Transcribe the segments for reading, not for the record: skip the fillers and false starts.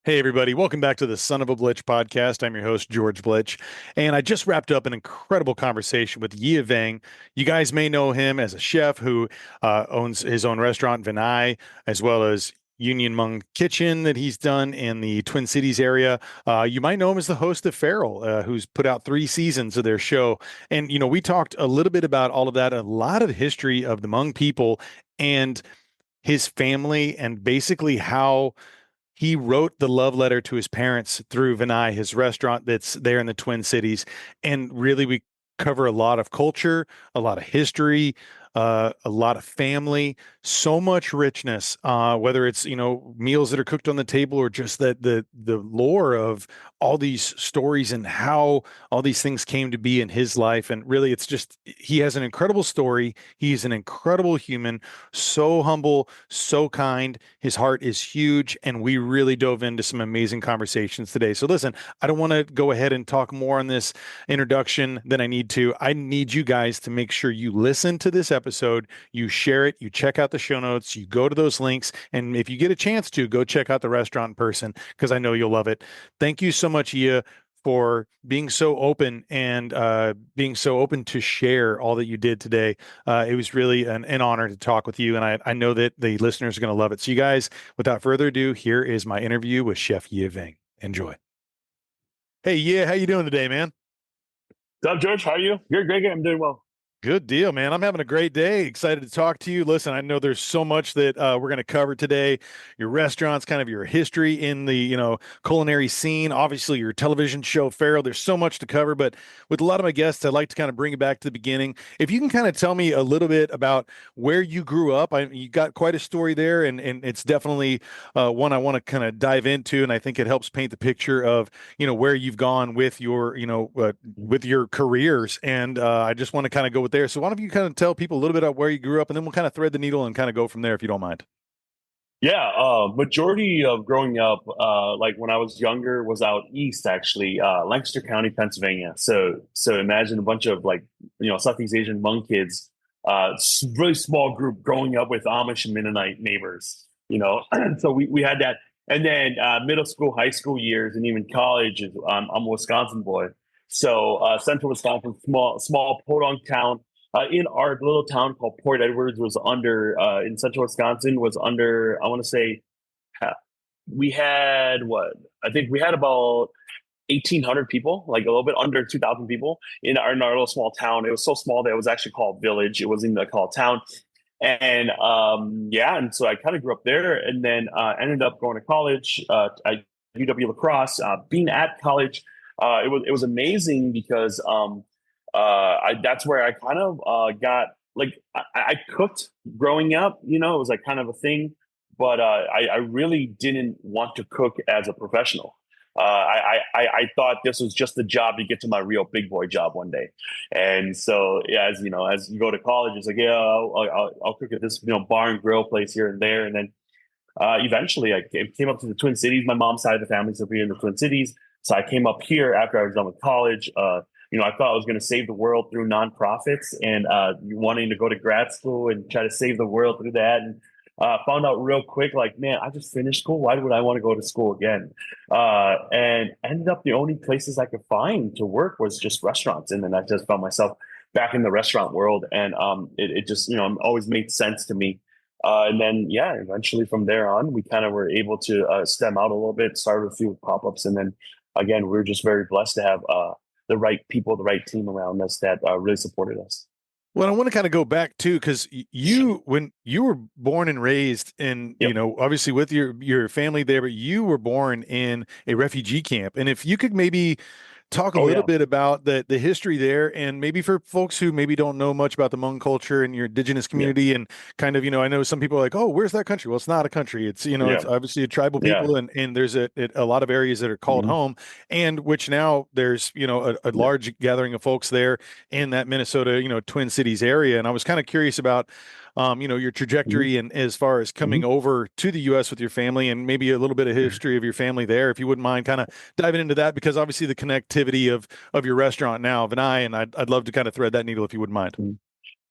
Hey, everybody. Welcome back to the Son of a Blitch podcast. I'm your host, George Blitch. And I just wrapped up an incredible conversation with Yia Vang. You guys may know him as a chef who owns his own restaurant, Vinai, as well as Union Hmong Kitchen that he's done in the Twin Cities area. You might know him as the host of Feral, who's put out 3 seasons of their show. And, we talked a little bit about all of that, a lot of history of the Hmong people and his family, and basically how he wrote the love letter to his parents through Vinai, his restaurant that's there in the Twin Cities. And really, we cover a lot of culture, a lot of history, a lot of family, so much richness, whether it's, meals that are cooked on the table or just the lore of all these stories and how all these things came to be in his life. And really, it's just, he has an incredible story. He's an incredible human, so humble, so kind. His heart is huge. And we really dove into some amazing conversations today. So listen, I don't want to go ahead and talk more on this introduction than I need to. I need you guys to make sure you listen to this episode, you share it, you check out the show notes, you go to those links. And if you get a chance to, go check out the restaurant in person, because I know you'll love it. Thank you so much, Ia, for being so open and being so open to share all that you did today. It was really an honor to talk with you, and I know that the listeners are going to love it. So you guys, without further ado, here is my interview with Chef Yia Vang. Enjoy. Hey, Yia, how you doing today, man? What's up, George? How are you? You're great. I'm doing well. Good deal, man. I'm having a great day. Excited to talk to you. Listen, I know there's so much that we're going to cover today. Your restaurants, kind of your history in the, culinary scene, obviously your television show, Farrell. There's so much to cover, but with a lot of my guests, I'd like to kind of bring it back to the beginning. If you can kind of tell me a little bit about where you grew up. You got quite a story there, and it's definitely one I want to kind of dive into, and I think it helps paint the picture of, where you've gone with your, with your careers. And I just want to kind of go with there. So why don't you kind of tell people a little bit about where you grew up, and then we'll kind of thread the needle and kind of go from there, if you don't mind. Yeah, majority of growing up, like when I was younger, was out east, actually, Lancaster County, Pennsylvania. So imagine a bunch of Southeast Asian Hmong kids, really small group growing up with Amish and Mennonite neighbors. So we had that, and then middle school, high school years, and even college. I'm a Wisconsin boy, so central Wisconsin, small podunk town. In our little town called Port Edwards was under in central Wisconsin was under, I want to say, we had what, I think we had about 1,800 people, like a little bit under 2,000 people in our little small town. It was so small that it was actually called village. It wasn't even called town. And yeah, and so I kind of grew up there, and then ended up going to college at UW La Crosse. Being at college, it was amazing because that's where I kind of got, like, I cooked growing up. It was like kind of a thing, but I really didn't want to cook as a professional. I thought this was just the job to get to my real big boy job one day. And so, yeah, as you know, as you go to college, it's like, yeah, I'll cook at this bar and grill place here and there. And then eventually I came up to the Twin Cities. My mom's side of the family is up here in the Twin Cities. So I came up here after I was done with college. I thought I was going to save the world through nonprofits, and wanting to go to grad school and try to save the world through that. And found out real quick, like, man, I just finished school. Why would I want to go to school again? And ended up the only places I could find to work was just restaurants. And then I just found myself back in the restaurant world. And it just, always made sense to me. And then, yeah, eventually from there on, we kind of were able to stem out a little bit, started a few pop-ups. And then, again, we were just very blessed to have the right people, the right team around us that really supported us. Well, I want to kind of go back too, because when you were born and raised in, Yep. obviously with your family there, but you were born in a refugee camp. And if you could maybe talk a Oh, little yeah. bit about the history there, and maybe for folks who maybe don't know much about the Hmong culture and your indigenous Yeah. community, and kind of, I know some people are like, oh, where's that country? Well, it's not a country. It's, Yeah. it's obviously a tribal Yeah. people, and there's a lot of areas that are called Mhm. home, and which now there's, a Yeah. large gathering of folks there in that Minnesota, Twin Cities area. And I was kind of curious about, your Mhm. trajectory and as far as coming Mhm. over to the U.S. with your family, and maybe a little bit of history of your family there, if you wouldn't mind kind of diving into that, because obviously the connectivity of your restaurant now, Vinai, and I'd love to kind of thread that needle if you wouldn't mind. Mhm.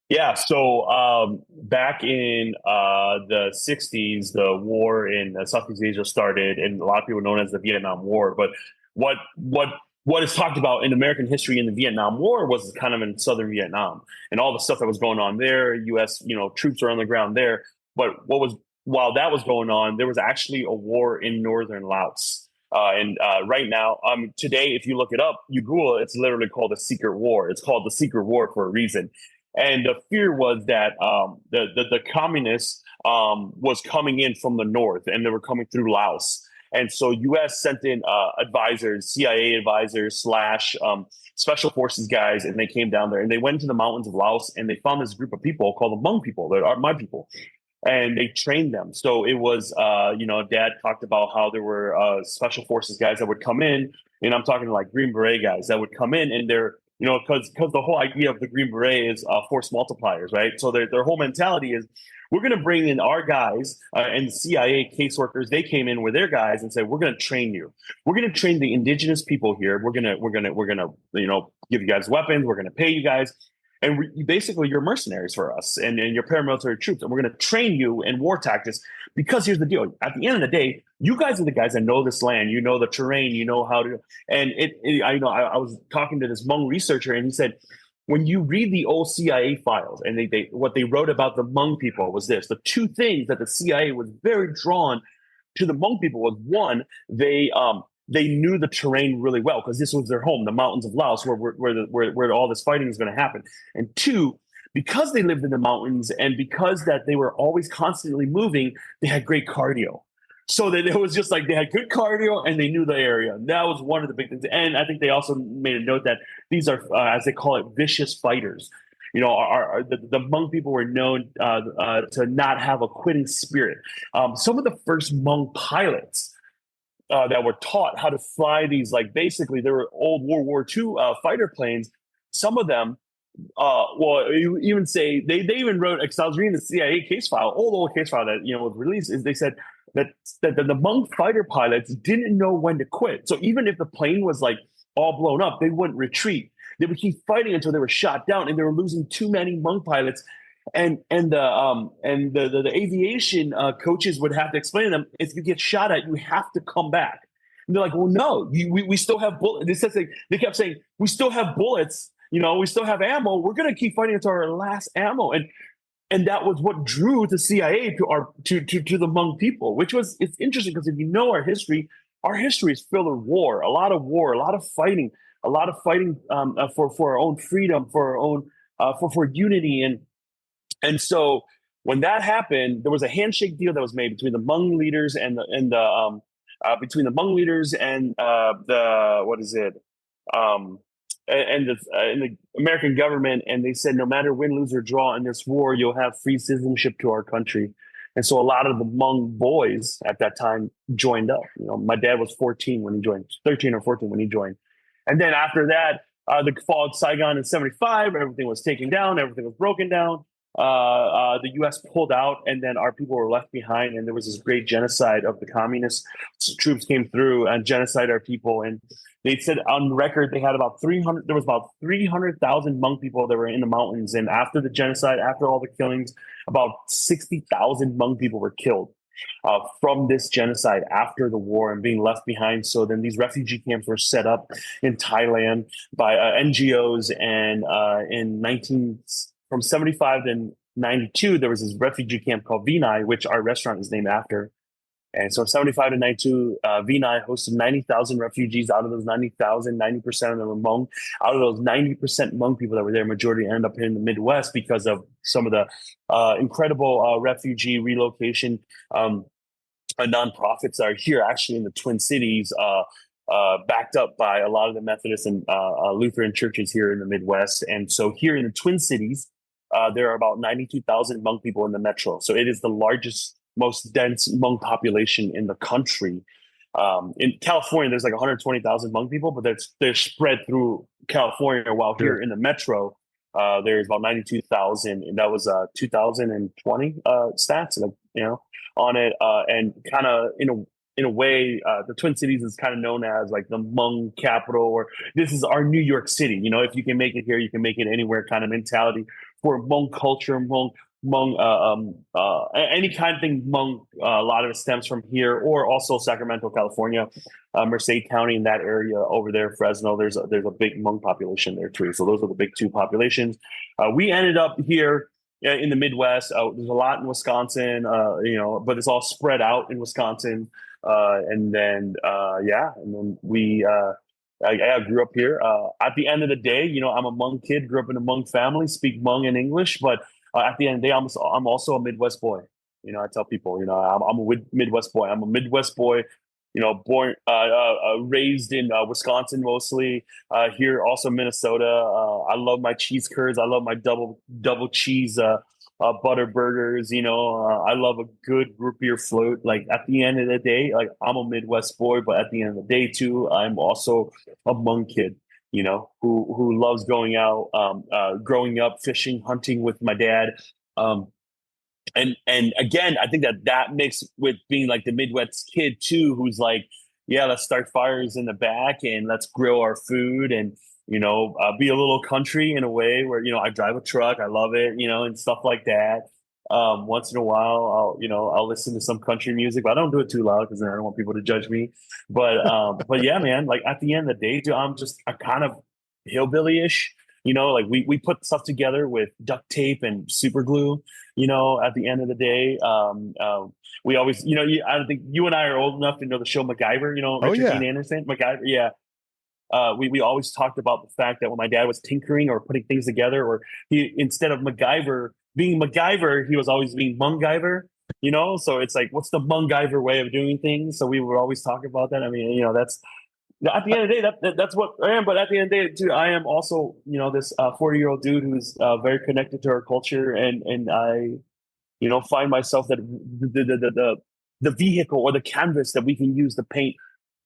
Yeah, so back in the 60s, the war in Southeast Asia started, and a lot of people know it as the Vietnam War. But what what what is talked about in American history in the Vietnam War was kind of in southern Vietnam and all the stuff that was going on there. U.S. Troops are on the ground there. But what was while that was going on, there was actually a war in northern Laos. And right now, today, if you look it up, you Google it, it's literally called a secret war. It's called the secret war for a reason. And the fear was that the communists was coming in from the north, and they were coming through Laos. And so U.S. sent in advisors, CIA advisors slash special forces guys, and they came down there and they went to the mountains of Laos and they found this group of people called the Hmong people. That are my people, and they trained them. So it was, Dad talked about how there were special forces guys that would come in, and I'm talking like Green Beret guys that would come in, and they're, because the whole idea of the Green Beret is force multipliers, right? So their whole mentality is, we're going to bring in our guys, and the CIA caseworkers. They came in with their guys and said, we're going to train you. We're going to train the indigenous people here. We're gonna give you guys weapons. We're going to pay you guys, and basically you're mercenaries for us, and you're paramilitary troops, and we're going to train you in war tactics. Because here's the deal: at the end of the day, you guys are the guys that know this land, you know the terrain, you know how to. And I was talking to this Hmong researcher, and he said, when you read the old CIA files, and they what they wrote about the Hmong people was this: the two things that the CIA was very drawn to the Hmong people was, one, they knew the terrain really well because this was their home, the mountains of Laos, where all this fighting is going to happen. And two, because they lived in the mountains and because that they were always constantly moving, they had great cardio. So that it was just like they had good cardio and they knew the area. And that was one of the big things. And I think they also made a note that these are, as they call it, vicious fighters. The Hmong people were known to not have a quitting spirit. Some of the first Hmong pilots that were taught how to fly these, like, basically they were old World War II fighter planes. Some of them, well, you even say they even wrote, because I was reading the CIA case file, old case file that was released, is they said that the Hmong fighter pilots didn't know when to quit. So even if the plane was like all blown up, they wouldn't retreat. They would keep fighting until they were shot down, and they were losing too many Hmong pilots. And the aviation coaches would have to explain to them, if you get shot at, you have to come back. And they're like, well, no, we still have bullets. They kept saying, we still have bullets. We still have ammo. We're going to keep fighting until our last ammo. And that was what drew the CIA to the Hmong people, it's interesting because if you know our history is filled with war, a lot of fighting, for our own freedom, for our own for unity. And so when that happened, there was a handshake deal that was made between the Hmong leaders between the Hmong leaders and the what is it and the American government, and they said, no matter win, lose, or draw in this war, you'll have free citizenship to our country. And so a lot of the Hmong boys at that time joined up. My dad was 14 when he joined, 13 or 14 when he joined. And then after that, the fall of Saigon in 75, everything was taken down, everything was broken down. The U.S. pulled out, and then our people were left behind, and there was this great genocide of the communist troops came through and genocide our people. And they said on record they had about 300. There was about 300,000 Hmong people that were in the mountains, and after the genocide, after all the killings, about 60,000 Hmong people were killed from this genocide after the war and being left behind. So then these refugee camps were set up in Thailand by NGOs, and from 75 to 92, there was this refugee camp called Vinai, which our restaurant is named after. And so 75 to 92, Vinai hosted 90,000 refugees. Out of those 90,000, 90% of them were Hmong. Out of those 90% Hmong people that were there, majority ended up in the Midwest because of some of the incredible refugee relocation nonprofits that are here actually in the Twin Cities, backed up by a lot of the Methodist and Lutheran churches here in the Midwest. And so here in the Twin Cities, there are about 92,000 Hmong people in the metro. So it is the largest, most dense Hmong population in the country. In California, there's like 120,000 Hmong people, but they're spread through California, while here in the metro, there's about 92,000. And that was 2020 stats, on it. And kind of in a way, the Twin Cities is kind of known as like the Hmong capital, or this is our New York City. If you can make it here, you can make it anywhere kind of mentality. for Hmong culture, any kind of thing Hmong. A lot of it stems from here, or also Sacramento, California, Merced County, in that area over there, Fresno. There's a big Hmong population there too. So those are the big two populations. We ended up here in the Midwest. There's a lot in Wisconsin, but it's all spread out in Wisconsin. And then I grew up here. At the end of the day, I'm a Hmong kid, grew up in a Hmong family, speak Hmong and English, but at the end of the day, I'm also a Midwest boy. I tell people, I'm a Midwest boy. I'm a Midwest boy, born, raised in Wisconsin mostly. Here, also Minnesota. I love my cheese curds. I love my double cheese butter burgers. I love a good root beer float. Like at the end of the day, like I'm a Midwest boy, but at the end of the day too, I'm also a Hmong kid. Who loves going out, growing up fishing, hunting with my dad. And again, I think that mix with being like the Midwest kid too, who's like, yeah, let's start fires in the back and let's grill our food and, be a little country in a way where, I drive a truck. I love it, and stuff like that. Once in a while, I'll listen to some country music, but I don't do it too loud because I don't want people to judge me. But yeah, man, like at the end of the day, dude, I'm kind of hillbilly-ish. Like we put stuff together with duct tape and super glue. At the end of the day, we always, I don't think you and I are old enough to know the show MacGyver. Oh Richard yeah. Dean Anderson, MacGyver. Yeah, we always talked about the fact that when my dad was tinkering or putting things together, or he, instead of MacGyver being MacGyver, he was always being Mungiver. So it's like, what's the Mungiver way of doing things? So we would always talk about that. I mean, that's at the end of the day, that's what I am. But at the end of the day, too, I am also, this 40-year-old dude who's very connected to our culture, and I, find myself that the vehicle or the canvas that we can use to paint,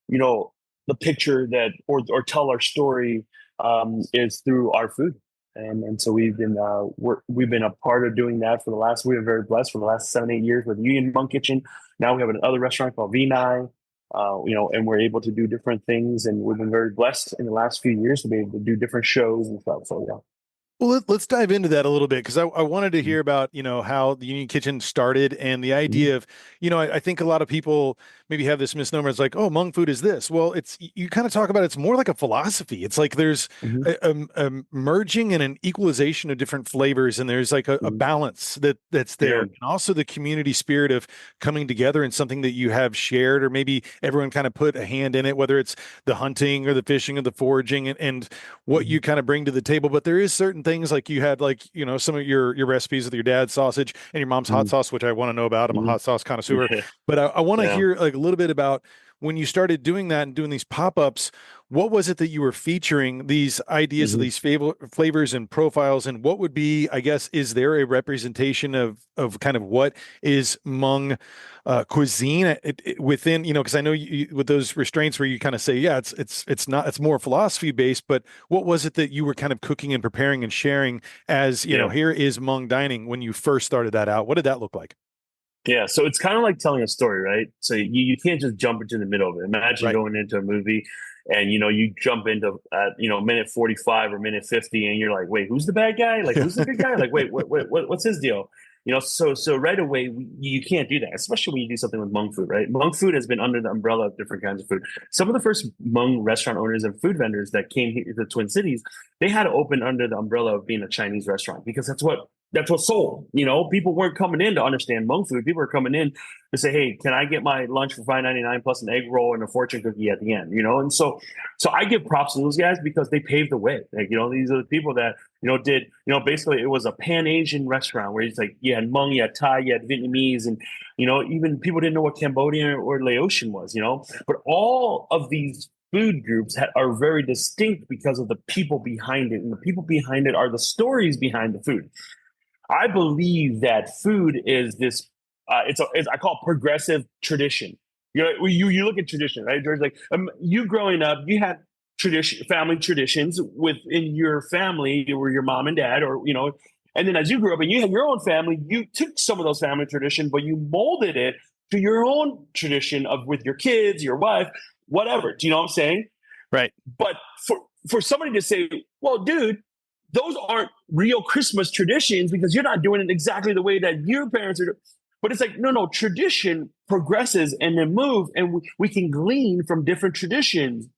the picture that or tell our story is through our food. And so we've been a part of doing that for the last. We were very blessed for the last 7-8 years with Union Hmong Kitchen. Now we have another restaurant called Vinai. And we're able to do different things, and we've been very blessed in the last few years to be able to do different shows and stuff. So yeah. Well, let's dive into that a little bit because I wanted to Mm-hmm. hear about, how the Union Kitchen started and the Mm-hmm. idea of, I think a lot of people maybe have this misnomer. It's like, oh, Hmong food is this. Well, you kind of talk about it's more like a philosophy. It's like there's a merging and an equalization of different flavors, and there's like a Mm-hmm. balance that's there, Yeah. and also the community spirit of coming together in something that you have shared, or maybe everyone kind of put a hand in it, whether it's the hunting or the fishing or the foraging, and what Mm-hmm. you kind of bring to the table. But there is certain things like you had, like, some of your recipes with your dad's sausage and your mom's hot sauce, which I want to know about. I'm a Mm-hmm. hot sauce connoisseur, Yeah. but I want to Yeah. hear like a little bit about when you started doing that and doing these pop-ups. What was it that you were featuring these ideas of Mm-hmm. these flavors and profiles, and what would be, I guess, is there a representation of kind of what is Hmong cuisine within, because I know you with those restraints where you kind of say, yeah, it's more philosophy based, but what was it that you were kind of cooking and preparing and sharing as, Yeah. here is Hmong dining when you first started that out? What did that look like? Yeah, so it's kind of like telling a story, right? So you can't just jump into the middle of it. Imagine Right. going into a movie and you jump into at minute 45 or minute 50 and you're like, wait, who's the bad guy? Like who's the good guy? Like what's his deal? So right away you can't do that, especially when you do something with Hmong food, right? Hmong food has been under the umbrella of different kinds of food. Some of the first Hmong restaurant owners and food vendors that came here to the Twin Cities, they had to open under the umbrella of being a Chinese restaurant because that's what sold. People weren't coming in to understand Hmong food. People were coming in to say, "Hey, can I get my lunch for $5.99 plus an egg roll and a fortune cookie at the end?" And so I give props to those guys because they paved the way. Like, these are the people that did basically it was a Pan Asian restaurant where it's like you had Hmong, you had Thai, you had Vietnamese, and even people didn't know what Cambodian or Laotian was. But all of these food groups are very distinct because of the people behind it, and the people behind it are the stories behind the food. I believe that food is this. I call it progressive tradition. You look at tradition, right, George? Like you growing up, you had family traditions within your family, or your mom and dad, or and then as you grew up and you had your own family, you took some of those family traditions, but you molded it to your own tradition of with your kids, your wife, whatever. Do you know what I'm saying? Right. But for somebody to say, well, dude, those aren't real Christmas traditions because you're not doing it exactly the way that your parents are doing. But it's like, no, no, tradition progresses and then move, and we can glean from different traditions.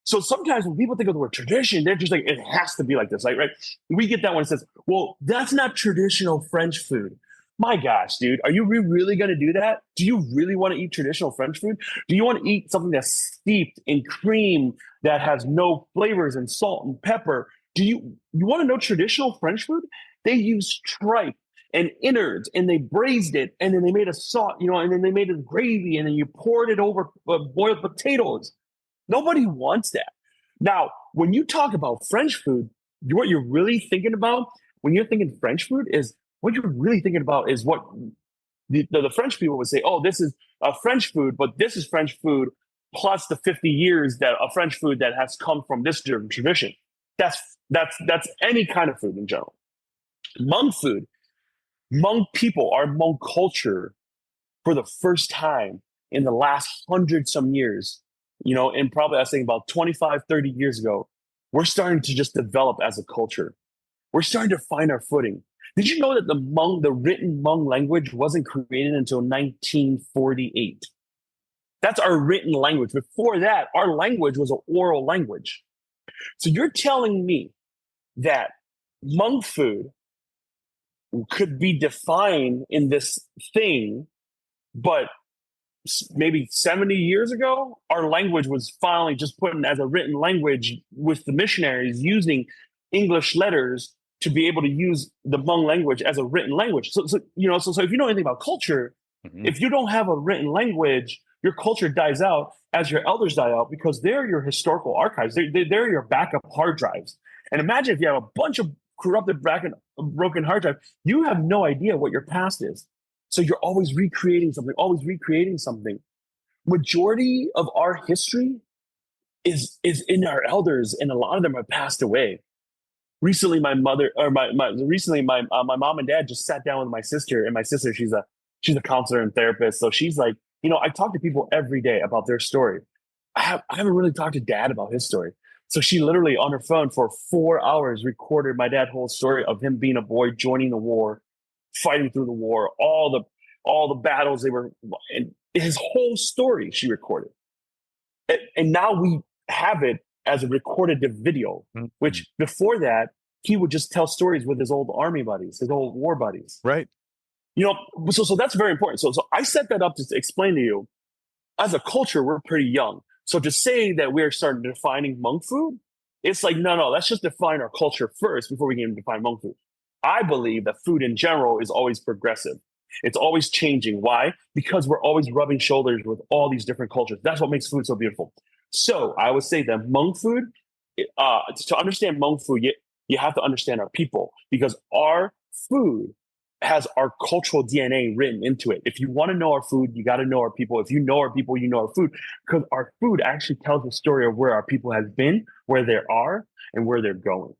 So sometimes when people think of the word tradition, they're just like, it has to be like this. Like, right? We get that one that says, well, that's not traditional French food. My gosh, dude, are you really going to do that? Do you really want to eat traditional French food? Do you want to eat something that's steeped in cream that has no flavors and salt and pepper? Do you want to know traditional French food? They use tripe and innards, and they braised it, and then they made a sauce, and then they made a gravy, and then you poured it over boiled potatoes. Nobody wants that. Now, when you talk about French food, what you're really thinking about when you're thinking French food is what you're really thinking about is what the French people would say, oh, this is a French food, but this is French food plus the 50 years that a French food that has come from this tradition. That's any kind of food in general. Hmong food, Hmong people, our Hmong culture, for the first time in the last 100 some years, and probably I was thinking about 25, 30 years ago, we're starting to just develop as a culture. We're starting to find our footing. Did you know that the written Hmong language wasn't created until 1948? That's our written language. Before that, our language was an oral language. So you're telling me that Hmong food could be defined in this thing, but maybe 70 years ago, our language was finally just put in as a written language with the missionaries using English letters to be able to use the Hmong language as a written language. So if you know anything about culture, if you don't have a written language, your culture dies out as your elders die out because they're your historical archives. They're your backup hard drives. And imagine if you have a bunch of corrupted, broken hard drive, you have no idea what your past is. So you're always recreating something. Majority of our history is in our elders, and a lot of them have passed away. Recently, my mom and dad just sat down with my sister, and my sister, she's a counselor and therapist. So she's like, I talk to people every day about their story. I haven't really talked to dad about his story. So she literally on her phone for 4 hours recorded my dad's whole story of him being a boy, joining the war, fighting through the war, all the battles they were, and his whole story she recorded. And now we have it as a recorded video, which before that, he would just tell stories with his old army buddies, his old war buddies. Right. So that's very important. So I set that up to explain to you, as a culture, we're pretty young. So to say that we're starting defining Hmong food, it's like, no, let's just define our culture first before we can define Hmong food. I believe that food in general is always progressive. It's always changing. Why? Because we're always rubbing shoulders with all these different cultures. That's what makes food so beautiful. So I would say that Hmong food, to understand Hmong food, you have to understand our people, because our food has our cultural DNA written into it. If you want to know our food, you got to know our people. If you know our people, you know our food, because our food actually tells the story of where our people have been, where they are, and where they're going.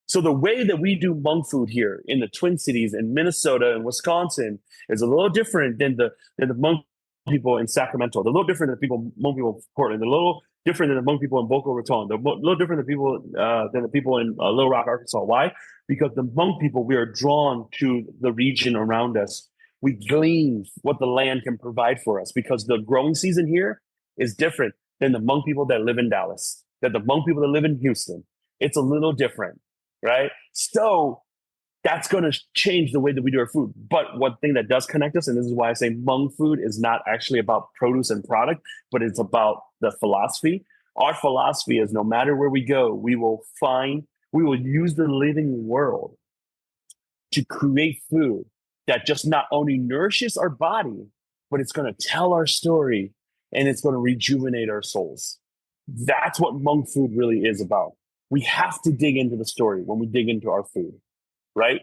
So the way that we do Hmong food here in the Twin Cities in Minnesota and Wisconsin is a little different than the Hmong people in Sacramento. They're a little different than Hmong people in Portland. They're a little different than the Hmong people in Boca Raton. They're a little different than the people in Little Rock, Arkansas. Why? Because the Hmong people, we are drawn to the region around us. We glean what the land can provide for us, because the growing season here is different than the Hmong people that live in Dallas, than the Hmong people that live in Houston. It's a little different, right? So that's going to change the way that we do our food. But one thing that does connect us, and this is why I say Hmong food is not actually about produce and product, but it's about the philosophy. Our philosophy is no matter where we go, we will use the living world to create food that just not only nourishes our body, but it's going to tell our story and it's going to rejuvenate our souls. That's what Hmong food really is about. We have to dig into the story when we dig into our food, right?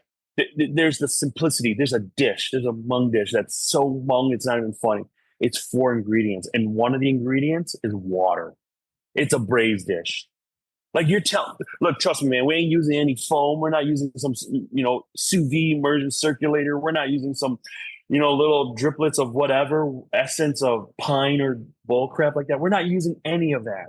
There's the simplicity. There's a Hmong dish that's so Hmong, it's not even funny. It's 4 ingredients. And one of the ingredients is water. It's a braised dish. Like look, trust me, man, we ain't using any foam. We're not using some, sous vide immersion circulator. We're not using some, little driplets of whatever essence of pine or bull crap like that. We're not using any of that.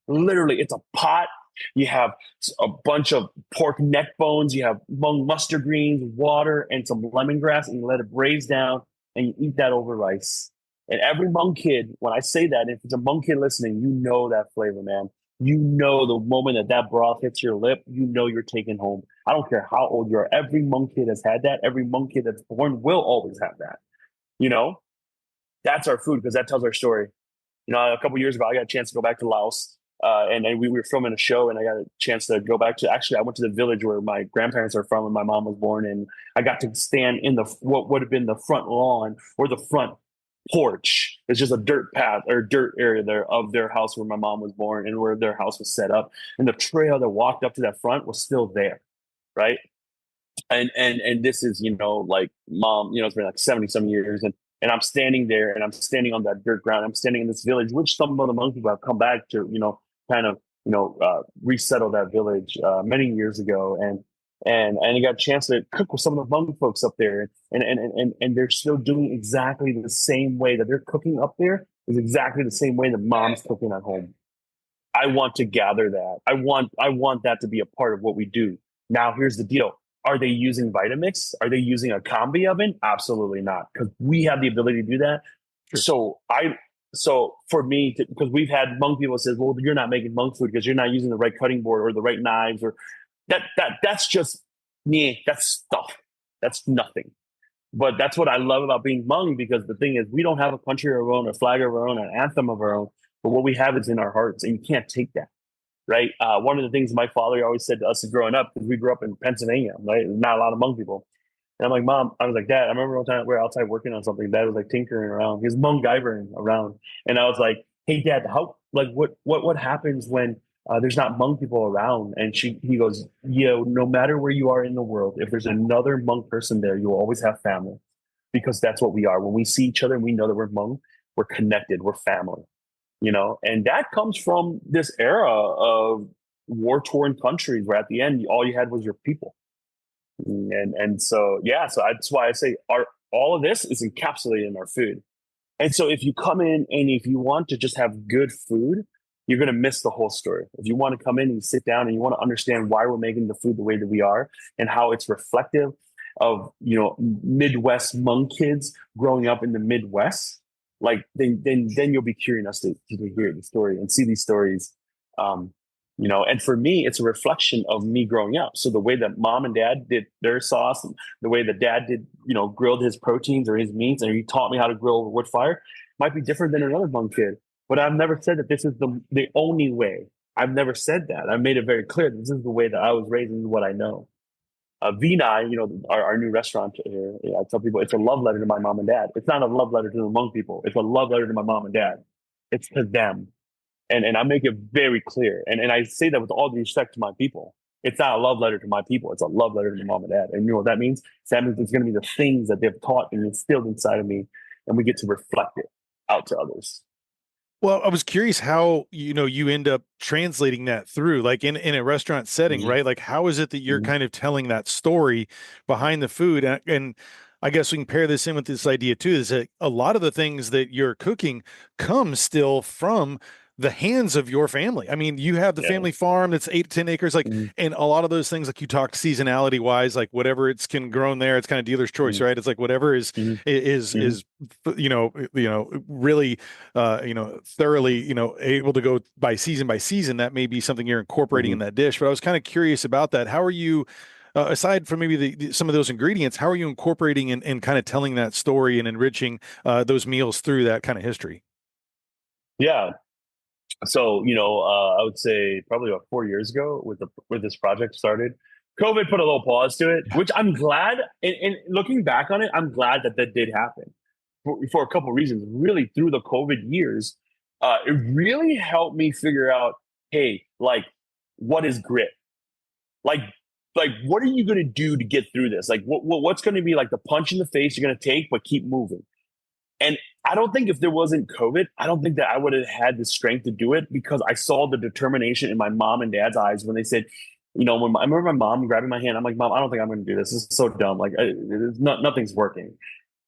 Literally, it's a pot You have a bunch of pork neck bones. You have Hmong mustard greens, water, and some lemongrass, and you let it braise down, and you eat that over rice. And every Hmong kid, when I say that, if it's a Hmong kid listening, you know that flavor, man. You know the moment that that broth hits your lip, you know you're taking home. I don't care how old you are. Every Hmong kid has had that. Every Hmong kid that's born will always have that. You know, that's our food because that tells our story. You know, a couple years ago, I got a chance to go back to Laos, and we were filming a show, and I got a chance to go back to. Actually, I went to the village where my grandparents are from, and my mom was born, and I got to stand in the what would have been the front lawn or the front porch. It's just a dirt path or dirt area there of their house where my mom was born and where their house was set up, and the trail that walked up to that front was still there, right? And this is like mom, it's been like 70 some years, and I'm standing there, and I'm standing on that dirt ground. I'm standing in this village, which some of the Hmong people have come back to, kind of, resettle that village many years ago. And I got a chance to cook with some of the Hmong folks up there. And they're still doing exactly the same way that they're cooking up there is exactly the same way that mom's cooking at home. I want to gather that. I want that to be a part of what we do. Now, here's the deal. Are they using Vitamix? Are they using a combi oven? Absolutely not, because we have the ability to do that. Sure. So for me, because we've had Hmong people say, well, you're not making Hmong food because you're not using the right cutting board or the right knives, or that's just me. That's stuff. That's nothing. But that's what I love about being Hmong, because the thing is, we don't have a country of our own, a flag of our own, an anthem of our own. But what we have is in our hearts, and you can't take that. Right. One of the things my father always said to us growing up, because we grew up in Pennsylvania, right? Not a lot of Hmong people. And I'm like, Mom, I was like, Dad, I remember one time we were outside working on something. Dad was like tinkering around. He was Hmong guyvering around. And I was like, hey, Dad, what happens when there's not Hmong people around? And he goes, no matter where you are in the world, if there's another Hmong person there, you will always have family, because that's what we are. When we see each other and we know that we're Hmong, we're connected, we're family. And that comes from this era of war-torn countries where at the end all you had was your people. And so so that's why I say all of this is encapsulated in our food. And so if you come in and if you want to just have good food, you're going to miss the whole story. If you want to come in and sit down and you want to understand why we're making the food the way that we are and how it's reflective of Midwest Hmong kids growing up in the Midwest, like then you'll be curious to hear the story and see these stories. And for me, it's a reflection of me growing up. So the way that mom and dad did their sauce, and the way that dad did, grilled his proteins or his meats, and he taught me how to grill over wood fire, might be different than another Hmong kid. But I've never said that this is the only way. I've never said that. I made it very clear that this is the way that I was raised and what I know. Vinai, our new restaurant here, I tell people it's a love letter to my mom and dad. It's not a love letter to the Hmong people. It's a love letter to my mom and dad. It's to them. And I make it very clear. And I say that with all due respect to my people. It's not a love letter to my people. It's a love letter to my mom and dad. And you know what that means? That means it's going to be the things that they've taught and instilled inside of me. And we get to reflect it out to others. Well, I was curious how, you end up translating that through, like in a restaurant setting, Mm-hmm. right? Like, how is it that you're Mm-hmm. kind of telling that story behind the food? And I guess we can pair this in with this idea too, is that a lot of the things that you're cooking come still from the hands of your family. I mean, you have the Yeah. family farm that's 8 to 10 acres, like, Mm-hmm. and a lot of those things, like you talked seasonality wise, like whatever it's can grown there, it's kind of dealer's choice, right? It's like whatever Mm-hmm. is really thoroughly, able to go by season, that may be something you're incorporating Mm-hmm. in that dish. But I was kind of curious about that. How are you, aside from maybe some of those ingredients, how are you incorporating and kind of telling that story and enriching those meals through that kind of history? Yeah. So, I would say probably about 4 years ago with this project started, COVID put a little pause to it, which I'm glad. And looking back on it, I'm glad that did happen for a couple of reasons. Really, through the COVID years, it really helped me figure out, hey, like, what is grit? Like, what are you going to do to get through this? Like, what's going to be like the punch in the face you're going to take, but keep moving? And I don't think if there wasn't COVID, I don't think that I would have had the strength to do it, because I saw the determination in my mom and dad's eyes when they said, I remember my mom grabbing my hand. I'm like, Mom, I don't think I'm going to do this. This is so dumb. Like, nothing's working.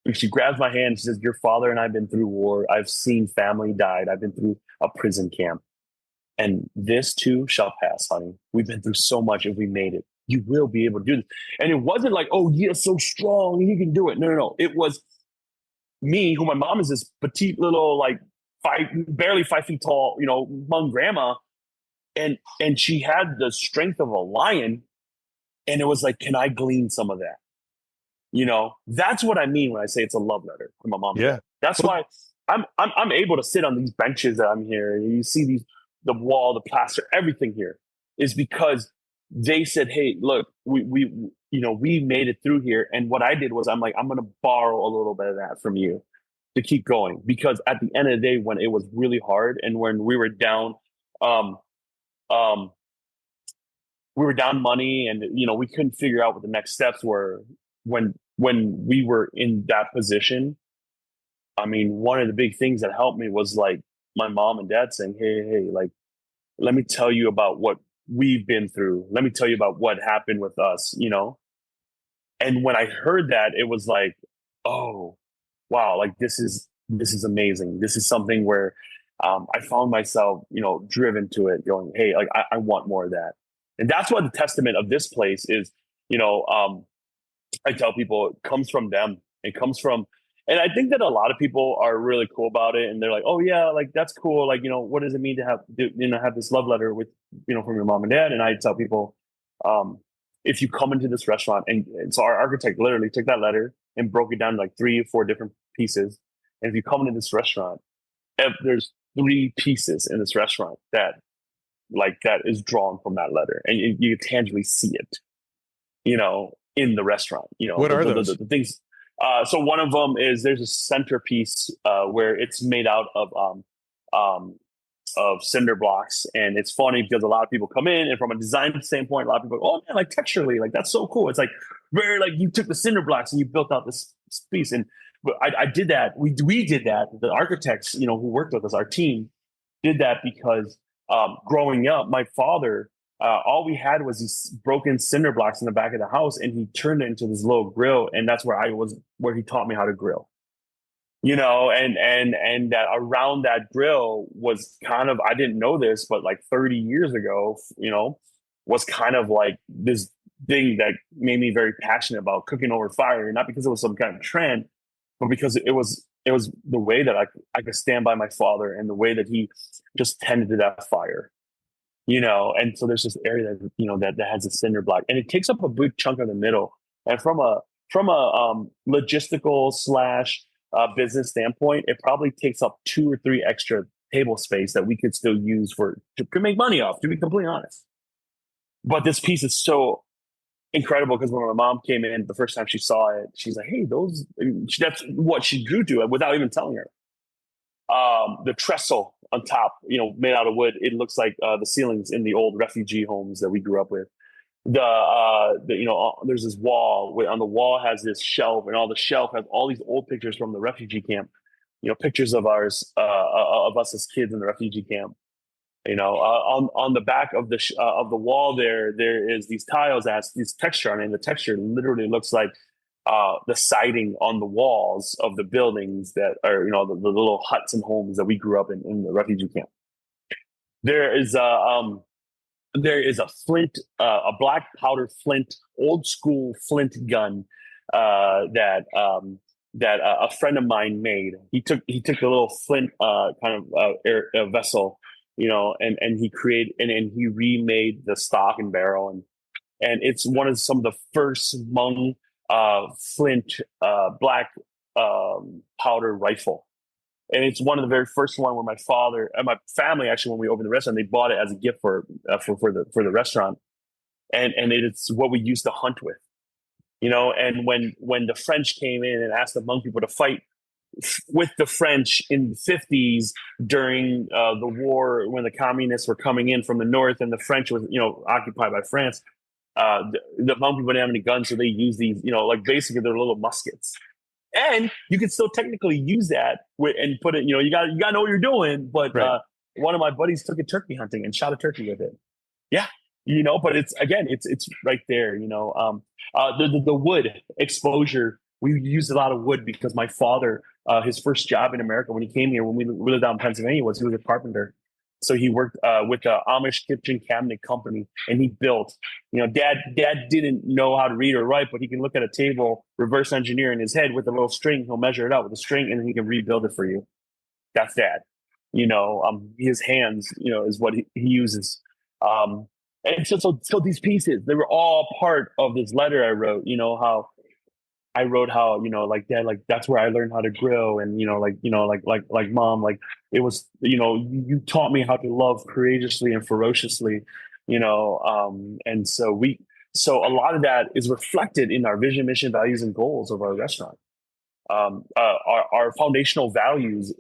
And she grabs my hand and she says, your father and I have been through war. I've seen family died. I've been through a prison camp. And this too shall pass, honey. We've been through so much and we made it. You will be able to do this. And it wasn't like, oh, you're so strong, you can do it. No, no, no. It was me, who my mom is this petite little, like barely 5 feet tall, Hmong grandma. And she had the strength of a lion. And it was like, can I glean some of that? That's what I mean when I say it's a love letter to my mom and Yeah. dad. That's Well, why I'm able to sit on these benches that I'm here. And you see the wall, the plaster, everything here is because they said, hey, look, we made it through here. And what I did was I'm like, I'm going to borrow a little bit of that from you to keep going. Because at the end of the day, when it was really hard and when we were down, um, um, we were down money and, we couldn't figure out what the next steps were when we were in that position. I mean, one of the big things that helped me was like my mom and dad saying, hey, like, let me tell you about what we've been through. Let me tell you about what happened with us. And when I heard that, it was like, oh, wow, like this is amazing. This is something where I found myself, driven to it, going, hey, like I want more of that. And that's what the testament of this place is, you know, I tell people it comes from them. It comes from, and I think that a lot of people are really cool about it. And they're like, oh yeah, like that's cool. Like, what does it mean to have this love letter with, from your mom and dad? And I tell people, if you come into this restaurant and so our architect literally took that letter and broke it down to like 3 or 4 different pieces. And if you come into this restaurant, if there's 3 pieces in this restaurant that is drawn from that letter and you tangibly see it, in the restaurant, what are those? the things. So one of them is there's a centerpiece where it's made out of cinder blocks, and it's funny because a lot of people come in, and from a design standpoint, a lot of people go, "Oh man, like texturally, like that's so cool." It's like very like you took the cinder blocks and you built out this piece. And but I did that. We did that. The architects, who worked with us, our team, did that because growing up, my father, all we had was these broken cinder blocks in the back of the house, and he turned it into this little grill, and that's where he taught me how to grill. And that around that grill was kind of, I didn't know this, but like 30 years ago, was kind of like this thing that made me very passionate about cooking over fire, not because it was some kind of trend, but because it was the way that I could stand by my father and the way that he just tended to that fire. And so there's this area that has a cinder block, and it takes up a big chunk of the middle. And from a logistical slash business standpoint, it probably takes up 2 or 3 extra table space that we could still use to make money off, to be completely honest. But this piece is so incredible because when my mom came in the first time she saw it, she's like, "Hey, that's what she drew to it without even telling her." The trestle on top, made out of wood. It looks like the ceilings in the old refugee homes that we grew up with. There's this wall on the wall has this shelf, and all the shelf has all these old pictures from the refugee camp. Pictures of of us as kids in the refugee camp. On the back of the wall there is these tiles that has this texture on it, and the texture literally looks like the siding on the walls of the buildings that are, the little huts and homes that we grew up in the refugee camp. There is a flint, a black powder flint, old school flint gun that a friend of mine made. He took a little flint kind of vessel, and he created and he remade the stock and barrel, and it's one of some of the first Hmong flint black powder rifle. And it's one of the very first one where my father and my family, actually, when we opened the restaurant, they bought it as a gift for the restaurant, and it's what we used to hunt with, And when the French came in and asked the Hmong people to fight with the French in the 50s during the war, when the communists were coming in from the north and the French was occupied by France, the Hmong people didn't have any guns, so they used these, like basically they're little muskets. And you can still technically use that and put it, you got to know what you're doing. But Right. One of my buddies took it turkey hunting and shot a turkey with it. Yeah, but it's right there. The wood exposure. We used a lot of wood because my father, his first job in America when he came here, when we lived out in Pennsylvania, was he was a carpenter. So he worked with the Amish kitchen cabinet company, and he built. Dad didn't know how to read or write, but he can look at a table, reverse engineer in his head with a little string. He'll measure it out with a string, and then he can rebuild it for you. That's Dad. His hands, is what he uses. And so these pieces, they were all part of this letter I wrote. How I wrote how, like Dad, like that's where I learned how to grill, and like Mom, like it was, you taught me how to love courageously and ferociously, and so a lot of that is reflected in our vision, mission, values, and goals of our restaurant. Our foundational values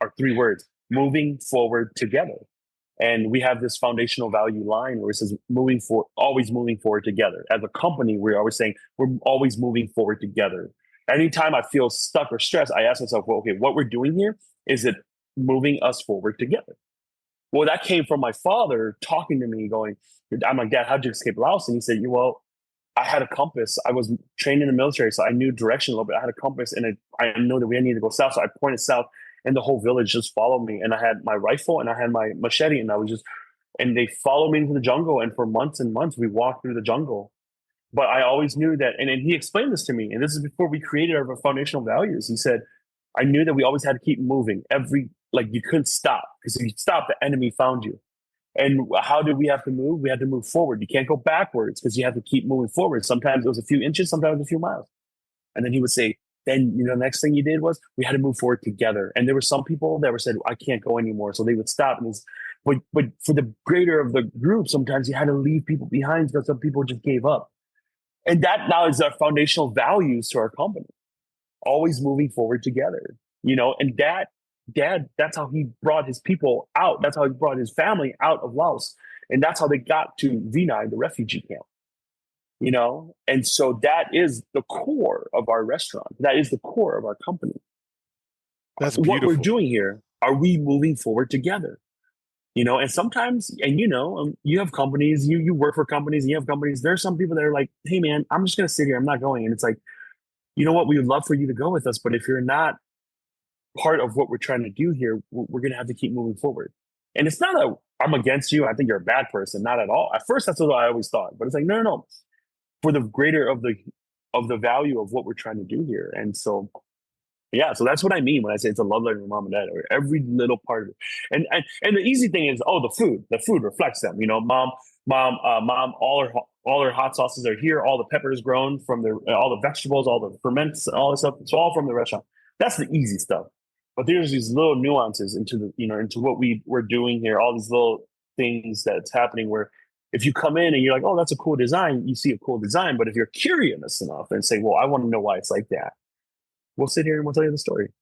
are three words: moving forward together. And we have this foundational value line where it says always moving forward together. As a company, we're always saying we're always moving forward together. Anytime I feel stuck or stressed, I ask myself, well, okay, what we're doing here, is it moving us forward together? Well, that came from my father talking to me, going, I'm like, Dad, how'd you escape Laos? And he said, well, I had a compass. I was trained in the military, so I knew direction a little bit. I had a compass, and I know that we needed to go south. So I pointed south, and the whole village just followed me. And I had my rifle, and I had my machete, and they followed me into the jungle. And for months and months, we walked through the jungle. But I always knew that, and he explained this to me, and this is before we created our foundational values. He said, I knew that we always had to keep moving. You couldn't stop, because if you stop, the enemy found you. And how did we have to move? We had to move forward. You can't go backwards, because you have to keep moving forward. Sometimes it was a few inches, sometimes it was a few miles. And then he would say, then, the next thing you did was we had to move forward together. And there were some people that were said, I can't go anymore. So they would stop. But for the greater of the group, sometimes you had to leave people behind because some people just gave up. And that now is our foundational values to our company. Always moving forward together, and Dad, that's how he brought his people out. That's how he brought his family out of Laos. And that's how they got to Vinai, the refugee camp. And so that is the core of our restaurant. That is the core of our company. That's What we're beautiful. doing here, are we moving forward together? And sometimes, and you have companies, you work for companies, and you have companies. There are some people that are like, hey man, I'm just going to sit here. I'm not going. And it's like, you know what? We would love for you to go with us, but if you're not part of what we're trying to do here, we're going to have to keep moving forward. And it's not I'm against you, I think you're a bad person. Not at all. At first, that's what I always thought. But it's like, no. For the greater of the value of what we're trying to do here. And so, yeah, so that's what I mean when I say it's a love letter to Mom and Dad, or every little part of it. And the easy thing is, the food reflects them. Mom, all her hot sauces are here. All the peppers grown from all the vegetables, all the ferments, all this stuff. It's all from the restaurant. That's the easy stuff. But there's these little nuances into what we're doing here. All these little things that's happening where if you come in and you're like, oh, that's a cool design, you see a cool design. But if you're curious enough and say, well, I want to know why it's like that, we'll sit here and we'll tell you the story.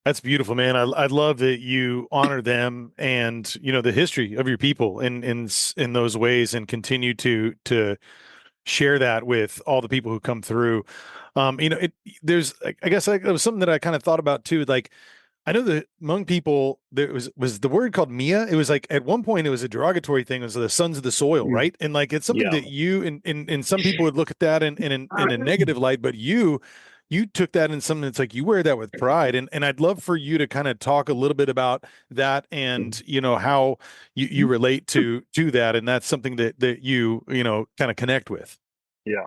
That's beautiful, man. I love that you honor them and the history of your people in those ways, and continue to share that with all the people who come through. There's, I guess, it was something that I kind of thought about too. Like, I know that Hmong people, there was the word called Mia. It was like at one point it was a derogatory thing. It was the sons of the soil, right? And like it's something Yeah. that you and some people would look at that in a negative light, but you took that in something that's like you wear that with pride. And I'd love for you to kind of talk a little bit about that, and how you relate to that, and that's something that you kind of connect with. Yeah.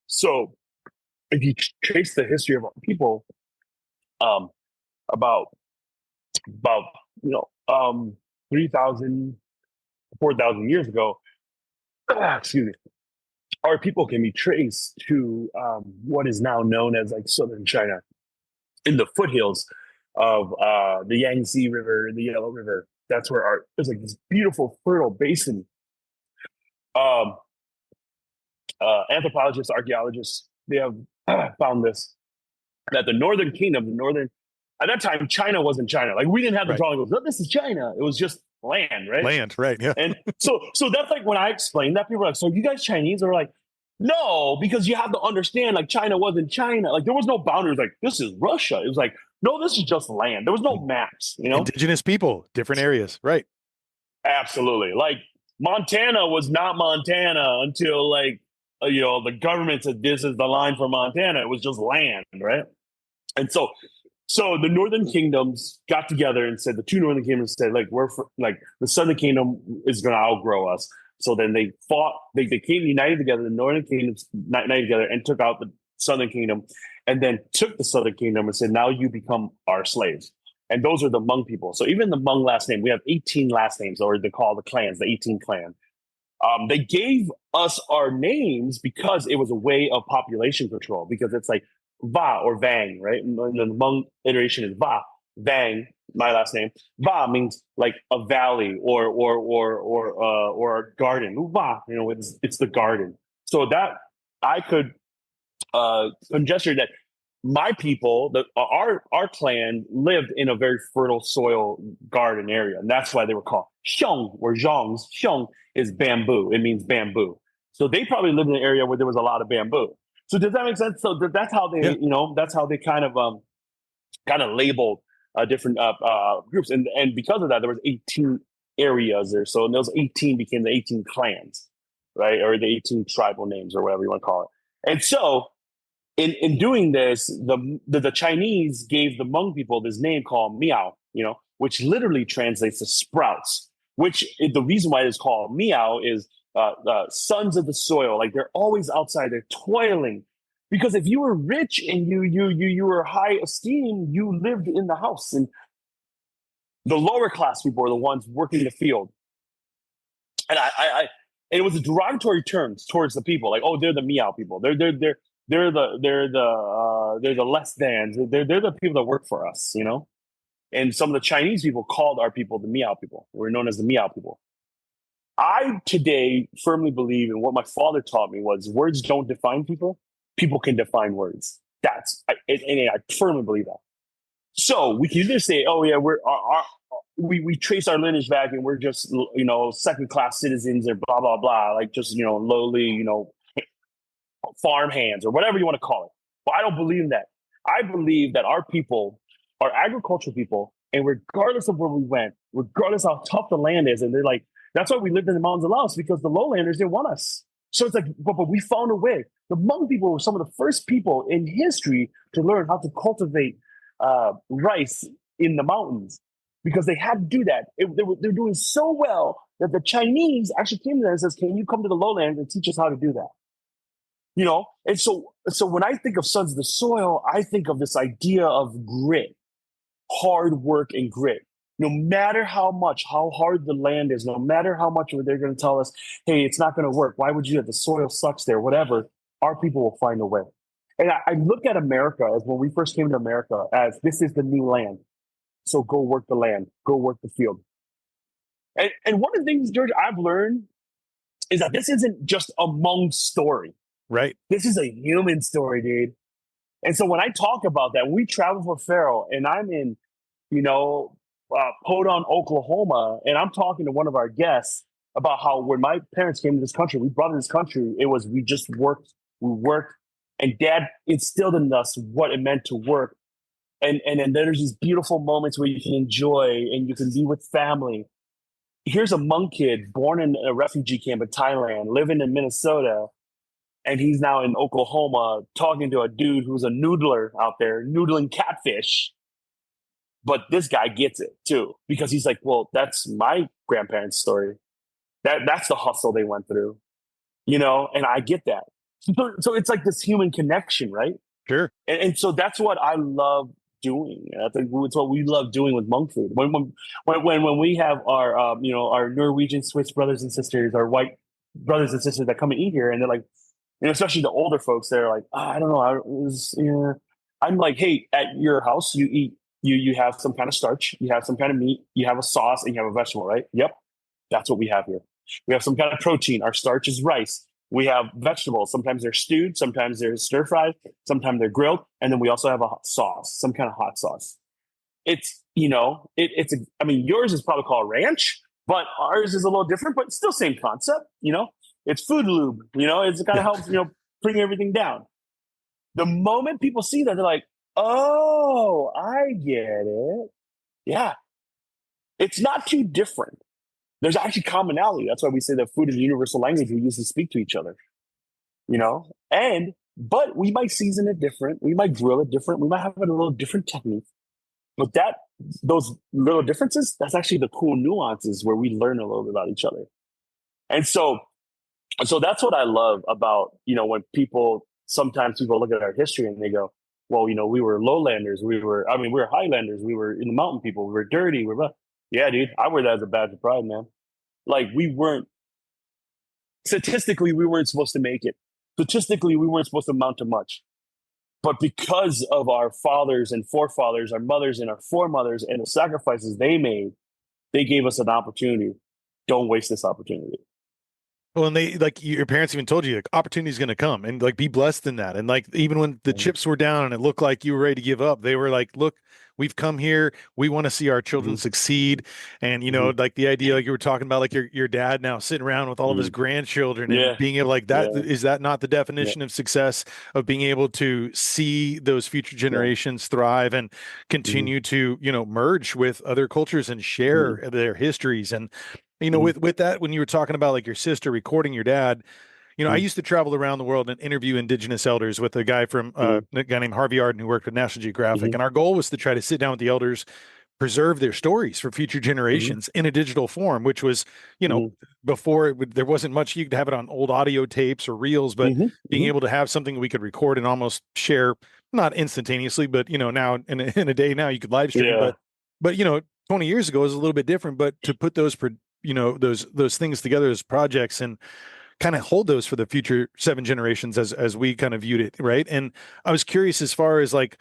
So if you trace the history of our people, um, about 3,000, 4,000 years ago, excuse me, our people can be traced to what is now known as like southern China, in the foothills of the Yangtze River, the Yellow River. That's where there's like this beautiful fertile basin. Um, Anthropologists, archaeologists, they have found this, that the northern kingdom, at that time, China wasn't China. Like, we didn't have the Right. drawing. No, this is China. It was just land, right? Land, right? Yeah. And so that's like when I explained that, people were like, so you guys Chinese? Are like, no, because you have to understand, like, China wasn't China. Like, there was no boundaries. Like, this is Russia. It was like, no, this is just land. There was no maps, Indigenous people, different areas, right? Absolutely. Like, Montana was not Montana until like, the government said this is the line for Montana. It was just land, right? And so So the Northern Kingdoms got together and said, the two Northern Kingdoms said, like, like the Southern Kingdom is going to outgrow us. So then they fought, they came united together, the Northern Kingdoms united together and took out the Southern Kingdom, and then took the Southern Kingdom and said, now you become our slaves. And those are the Hmong people. So even the Hmong last name, we have 18 last names, or they call the clans, the 18 clan. They gave us our names because it was a way of population control, because it's like Va or Vang, right? And the Hmong iteration is Va, Vang, my last name. Va means like a valley or a garden. Va, it's the garden. So that I could conjecture that my people, our clan, lived in a very fertile soil garden area, and that's why they were called Xiong or Zhongs. Xiong is bamboo; it means bamboo. So they probably lived in an area where there was a lot of bamboo. So does that make sense? So that's how they, Yeah. that's how they kind of labeled different groups, and because of that, there was 18 areas there. So those 18 became the 18 clans, right, or the 18 tribal names, or whatever you want to call it. And so in doing this, the Chinese gave the Hmong people this name called Miao, which literally translates to sprouts. Which the reason why it's called Miao is sons of the soil. Like they're always outside, they're toiling. Because if you were rich and you were high esteem, you lived in the house, and the lower class people are the ones working the field. And and it was a derogatory term towards the people, like, oh, they're the Miao people. They're the less than. They're the people that work for us, And some of the Chinese people called our people the Miao people. We're known as the Miao people. I today firmly believe in what my father taught me was words don't define people. People can define words. And I firmly believe that. So we can either say, oh yeah, we trace our lineage back and we're just, second class citizens or blah, blah, blah, like just, lowly, farm hands or whatever you want to call it. But I don't believe in that. I believe that our people are agricultural people, and regardless of where we went, regardless how tough the land is, and they're like, that's why we lived in the mountains of Laos, because the lowlanders didn't want us. So it's like, but we found a way. The Hmong people were some of the first people in history to learn how to cultivate rice in the mountains, because they had to do that. They're doing so well that the Chinese actually came to them and says, can you come to the lowlands and teach us how to do that? And so when I think of sons of the soil, I think of this idea of grit, hard work and grit. No matter how hard the land is, no matter how much they're going to tell us, hey, it's not going to work. Why would you? The soil sucks there, whatever. Our people will find a way. And I look at America as when we first came to America as this is the new land. So go work the land, go work the field. And one of the things, George, I've learned is that this isn't just a Hmong story. Right. This is a human story, dude. And so when I talk about that, when we travel for Pharaoh and I'm in, Podon, Oklahoma, and I'm talking to one of our guests about how when my parents came to this country, we brought to this country, we just worked, and Dad instilled in us what it meant to work. And then there's these beautiful moments where you can enjoy and you can be with family. Here's a Hmong kid born in a refugee camp in Thailand, living in Minnesota, and he's now in Oklahoma talking to a dude who's a noodler out there, noodling catfish. But this guy gets it too, because he's like, well, that's my grandparents' story. That's the hustle they went through, and I get that. So it's like this human connection, right? Sure. And so that's what I love doing. I think it's what we love doing with Hmong food. When we have our our Norwegian Swiss brothers and sisters, our white brothers and sisters that come and eat here, and they're like, especially the older folks, they're like, I don't know, I'm like, hey, at your house, you eat, you have some kind of starch, you have some kind of meat, you have a sauce, and you have a vegetable, right? Yep, that's what we have here. We have some kind of protein. Our starch is rice. We have vegetables. Sometimes they're stewed, sometimes they're stir fried, sometimes they're grilled, and then we also have a hot sauce, some kind of hot sauce. It's yours is probably called ranch, but ours is a little different, but still same concept. It's food lube. It's kind of helps bring everything down. The moment people see that, they're like, oh, I get it. Yeah, it's not too different. There's actually commonality. That's why we say that food is a universal language we use to speak to each other. But we might season it different. We might grill it different. We might have it a little different technique. But those little differences, that's actually the cool nuances where we learn a little bit about each other. And so that's what I love about, when sometimes people look at our history and they go, well, we were lowlanders. We were highlanders. We were in the mountain people. We were dirty. Yeah, dude, I wear that as a badge of pride, man. Like statistically, we weren't supposed to make it. Statistically, we weren't supposed to amount to much. But because of our fathers and forefathers, our mothers and our foremothers, and the sacrifices they made, they gave us an opportunity. Don't waste this opportunity. Well, and they like your parents even told you like opportunity is going to come and like be blessed in that. And like even when the Mm-hmm. chips were down and it looked like you were ready to give up, they were like, "Look, we've come here. We want to see our children Mm-hmm. succeed." And Mm-hmm. like the idea like you were talking about like your dad now sitting around with all of his Mm-hmm. grandchildren and Yeah, being able like that yeah, is that not the yeah, definition of success of being able to see those future yeah. generations thrive and Mm-hmm. continue to, merge with other cultures and share Mm-hmm. their histories and Mm-hmm. with that, when you were talking about like your sister recording your dad, I Mm-hmm. used to travel around the world and interview indigenous elders with a guy named Harvey Arden who worked with National Geographic, Mm-hmm. and our goal was to try to sit down with the elders, preserve their stories for future Mm-hmm. generations in a digital form, which was, Mm-hmm. before there wasn't much you could have it on old audio tapes or reels, but Mm-hmm. being able to have something we could record and almost share, not instantaneously, but now in a day now you could live stream, Yeah. but 20 years ago was a little bit different, but to put those things together as projects and kind of hold those for the future seven generations as we kind of viewed it, right? And I was curious as far as like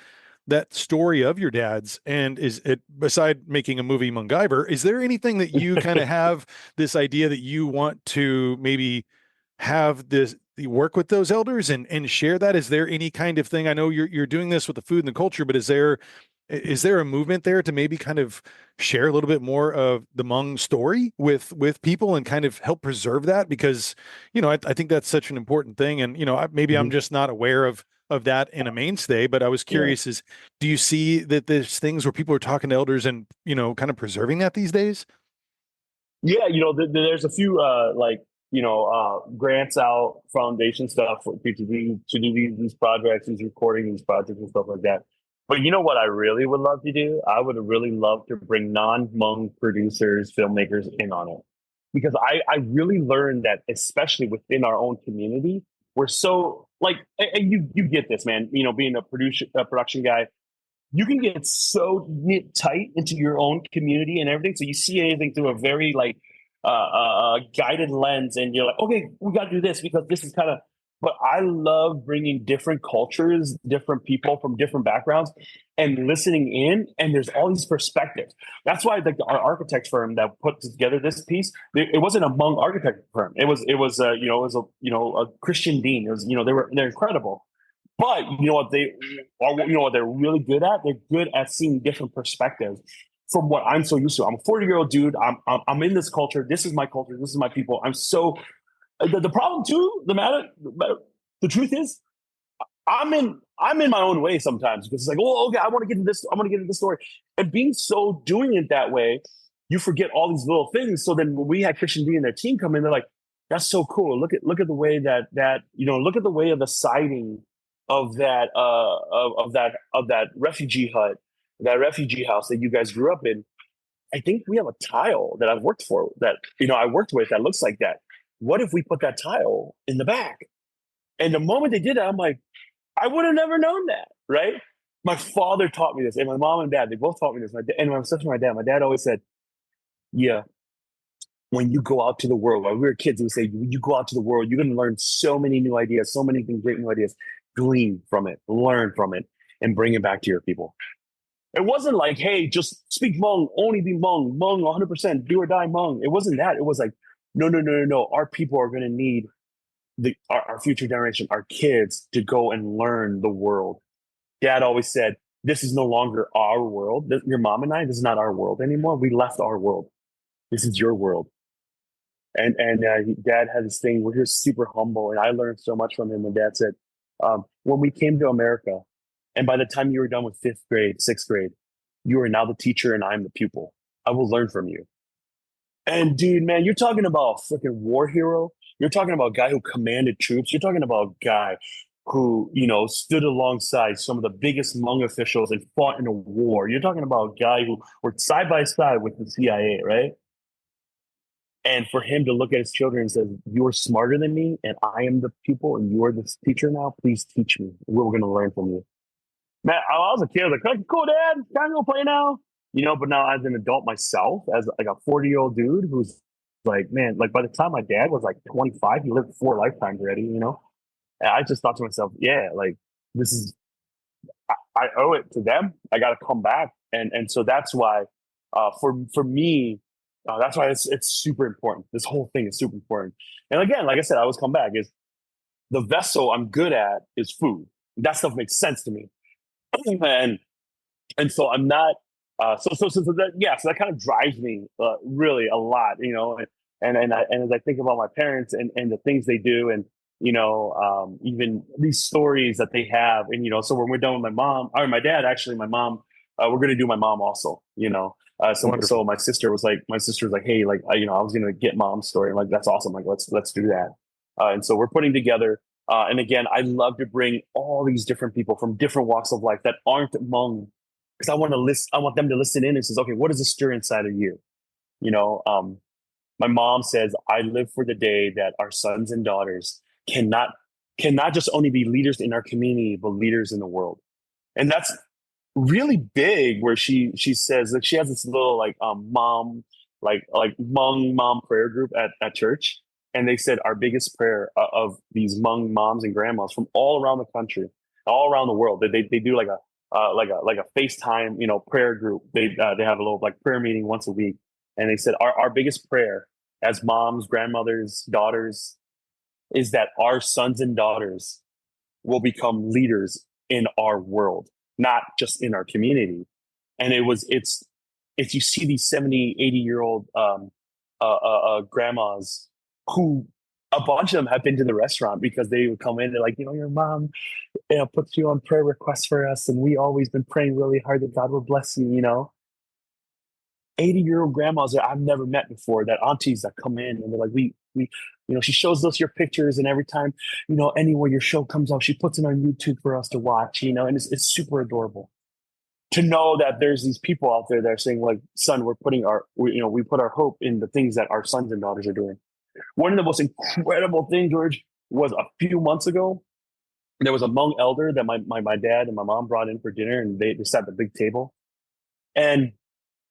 that story of your dad's, and is it, beside making a movie MacGyver, is there anything that you kind of have this idea that you want to maybe have this work with those elders and share that? Is there any kind of thing? I know you're doing this with the food and the culture, but is there a movement there to maybe kind of share a little bit more of the Hmong story with people and kind of help preserve that? Because I think that's such an important thing, and maybe I'm Mm-hmm. just not aware of that in a mainstay, but I was Yeah. curious, is do you see that there's things where people are talking to elders and kind of preserving that these days? Yeah, there's a few grants out, foundation stuff for people to do these projects, these recording these projects and stuff like that. But you know what I really would love to do? I would really love to bring non-Hmong producers, filmmakers in on it. Because I really learned that, especially within our own community, we're so like, and you get this, man, being a production guy, you can get so knit tight into your own community and everything. So you see anything through a very like guided lens, and you're like, okay, we got to do this because this is kind of. But I love bringing different cultures, different people from different backgrounds, and listening in. And there's all these perspectives. That's why like our architect firm that put together this piece, it wasn't a Hmong architect firm. It was a Christian dean. It was they're incredible. But what they're really good at? They're good at seeing different perspectives from what I'm so used to. I'm a 40-year-old dude. I'm in this culture. This is my culture. This is my people. I'm so the problem too. The truth is, I'm in my own way sometimes because it's like, oh, okay, I want to get into this. I want to get into this story, and being so doing it that way, you forget all these little things. So then when we had Christian D and their team come in, they're like, that's so cool. Look at the way look at the way of the siding of that refugee hut, that refugee house that you guys grew up in. I think we have a tile that I worked with that looks like that. What if we put that tile in the back? And the moment they did that, I'm like, I would have never known that, right? My father taught me this, and my mom and dad, they both taught me this. And when I was such my dad always said, yeah, when you go out to the world, when we were kids, he would say, when you go out to the world, you're going to learn so many new ideas, so many great new ideas. Glean from it, learn from it, and bring it back to your people. It wasn't like, hey, just speak Hmong, only be Hmong, Hmong 100%, do or die Hmong. It wasn't that. It was like, no, no, no, no, no. Our people are going to need our future generation, our kids, to go and learn the world. Dad always said, this is no longer our world. Your mom and I, this is not our world anymore. We left our world. This is your world. And Dad had this thing where he was super humble, and I learned so much from him. When Dad said, when we came to America, and by the time you were done with fifth grade, sixth grade, you are now the teacher and I'm the pupil. I will learn from you. And dude, man, you're talking about a freaking war hero. You're talking about a guy who commanded troops. You're talking about a guy who, you know, stood alongside some of the biggest Hmong officials and fought in a war. You're talking about a guy who worked side by side with the CIA, right? And for him to look at his children and says, "You're smarter than me, and I am the pupil, and you're the teacher now. Please teach me. We're going to learn from you." Man, I was a kid. I was like, "Cool, Dad. Can I go play now?" You know, but now as an adult myself, as like a 40-year-old dude who's like, man, like by the time my dad was like 25, he lived 4 lifetimes already. You know, and I just thought to myself, yeah, like this is I owe it to them. I got to come back, and so that's why, for me, that's why it's super important. This whole thing is super important. And again, like I said, I always come back is the vessel I'm good at is food. That stuff makes sense to me, and so I'm not. So that yeah, so that kind of drives me really a lot, you know, and as I think about my parents and the things they do, and you know, even these stories that they have, and you know, so when we're done with my mom or my dad, actually, my mom, we're gonna do my mom also, you know. So Wonderful. my sister was like, hey, like you know, I was gonna get mom's story, and like that's awesome, like let's do that. And so we're putting together. And again, I love to bring all these different people from different walks of life that aren't Hmong because I want them to listen in and says, okay, what does it stir inside of you? You know, my mom says, I live for the day that our sons and daughters cannot cannot just only be leaders in our community, but leaders in the world. And that's really big where she says that she has this little like mom like Hmong mom prayer group at church. And they said our biggest prayer of these Hmong moms and grandmas from all around the country, all around the world. They do like a FaceTime, you know, prayer group. They have a little like prayer meeting once a week. And they said our biggest prayer as moms, grandmothers, daughters is that our sons and daughters will become leaders in our world, not just in our community. And it's you see these 70, 80-year old grandmas who a bunch of them have been to the restaurant because they would come in, they're like, you know, your mom, you know, puts you on prayer requests for us, and we always been praying really hard that God will bless you, you know. 80-year-old grandmas that I've never met before, that aunties that come in and they're like, we, you know, she shows us your pictures, and every time, you know, anywhere your show comes up, she puts it on YouTube for us to watch, you know, and it's super adorable to know that there's these people out there that are saying, like, son, you know, we put our hope in the things that our sons and daughters are doing. One of the most incredible things, George, was a few months ago. There was a Hmong elder that my dad and my mom brought in for dinner, and they sat at the big table. And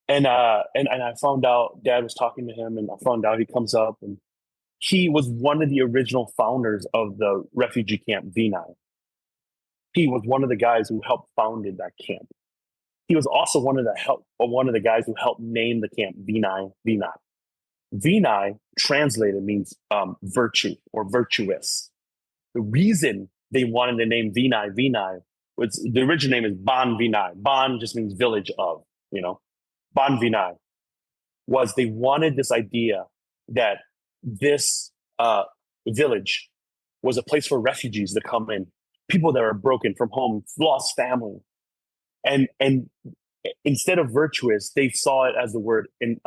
and I found out dad was talking to him, and I found out he comes up, and he was one of the original founders of the refugee camp Vinai. He was one of the guys who helped founded that camp. He was also one of the guys who helped name the camp Vinai Vinai. Vinai translated means virtue or virtuous. The reason they wanted to name Vinai Vinai was the original name is Ban Vinai. Ban just means village of, you know. Ban Vinai was they wanted this idea that this village was a place for refugees to come in, people that are broken from home, lost family, and instead of virtuous, they saw it as the word in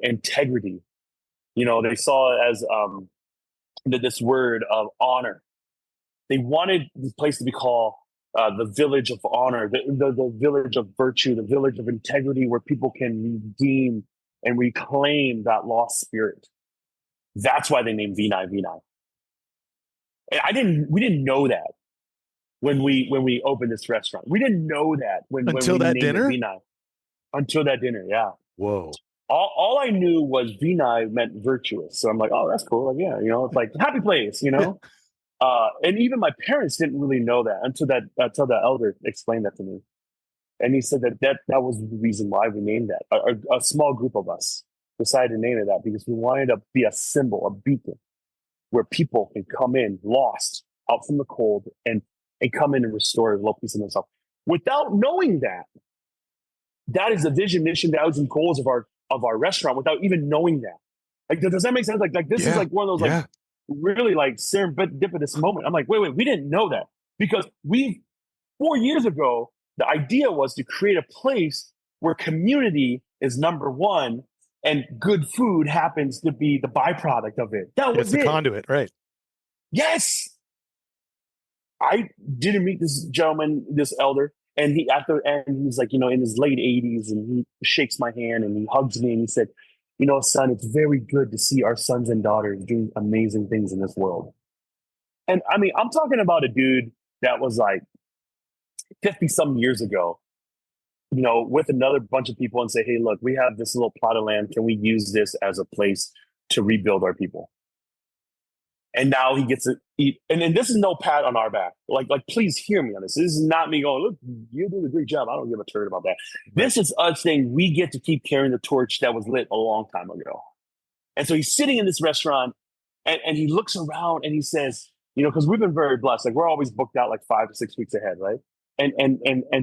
integrity. You know, they saw it as this word of honor. They wanted this place to be called the village of honor, the village of virtue, the village of integrity, where people can redeem and reclaim that lost spirit. That's why they named Vinai Vinai. We didn't know that when we opened this restaurant. We didn't know that when Until we that named it dinner? Vinai until that dinner. Yeah. Whoa. All I knew was Vinai meant virtuous. So I'm like, oh, that's cool. Like, yeah, you know, it's like happy place, you know? And even my parents didn't really know that until the elder explained that to me. And he said that was the reason why we named that. A small group of us decided to name it that because we wanted to be a symbol, a beacon, where people can come in lost, out from the cold, and come in and restore a little piece of themselves. Without knowing that, that is the vision, mission, values, and goals of our restaurant. Without even knowing that, like, does that make sense? Like this is Yeah. like one of those like Yeah. really like serendipitous moment. I'm like, wait, we didn't know that because 4 years ago, the idea was to create a place where community is number one and good food happens to be the byproduct of it. That It's was the it. conduit, right? Yes. I didn't meet this gentleman, this elder, and he at the end he's like, in his late 80s, and he shakes my hand and he hugs me and he said, son, it's very good to see our sons and daughters doing amazing things in this world. And I mean, I'm talking about a dude that was like 50 some years ago, with another bunch of people and say, hey, look, we have this little plot of land. Can we use this as a place to rebuild our people? And now he gets to eat. And then this is no pat on our back. Please hear me on this. This is not me going, look, you did a great job. I don't give a turd about that. This is us saying we get to keep carrying the torch that was lit a long time ago. And so he's sitting in this restaurant and he looks around and he says, because we've been very blessed. Like we're always booked out like 5 to 6 weeks ahead, right? And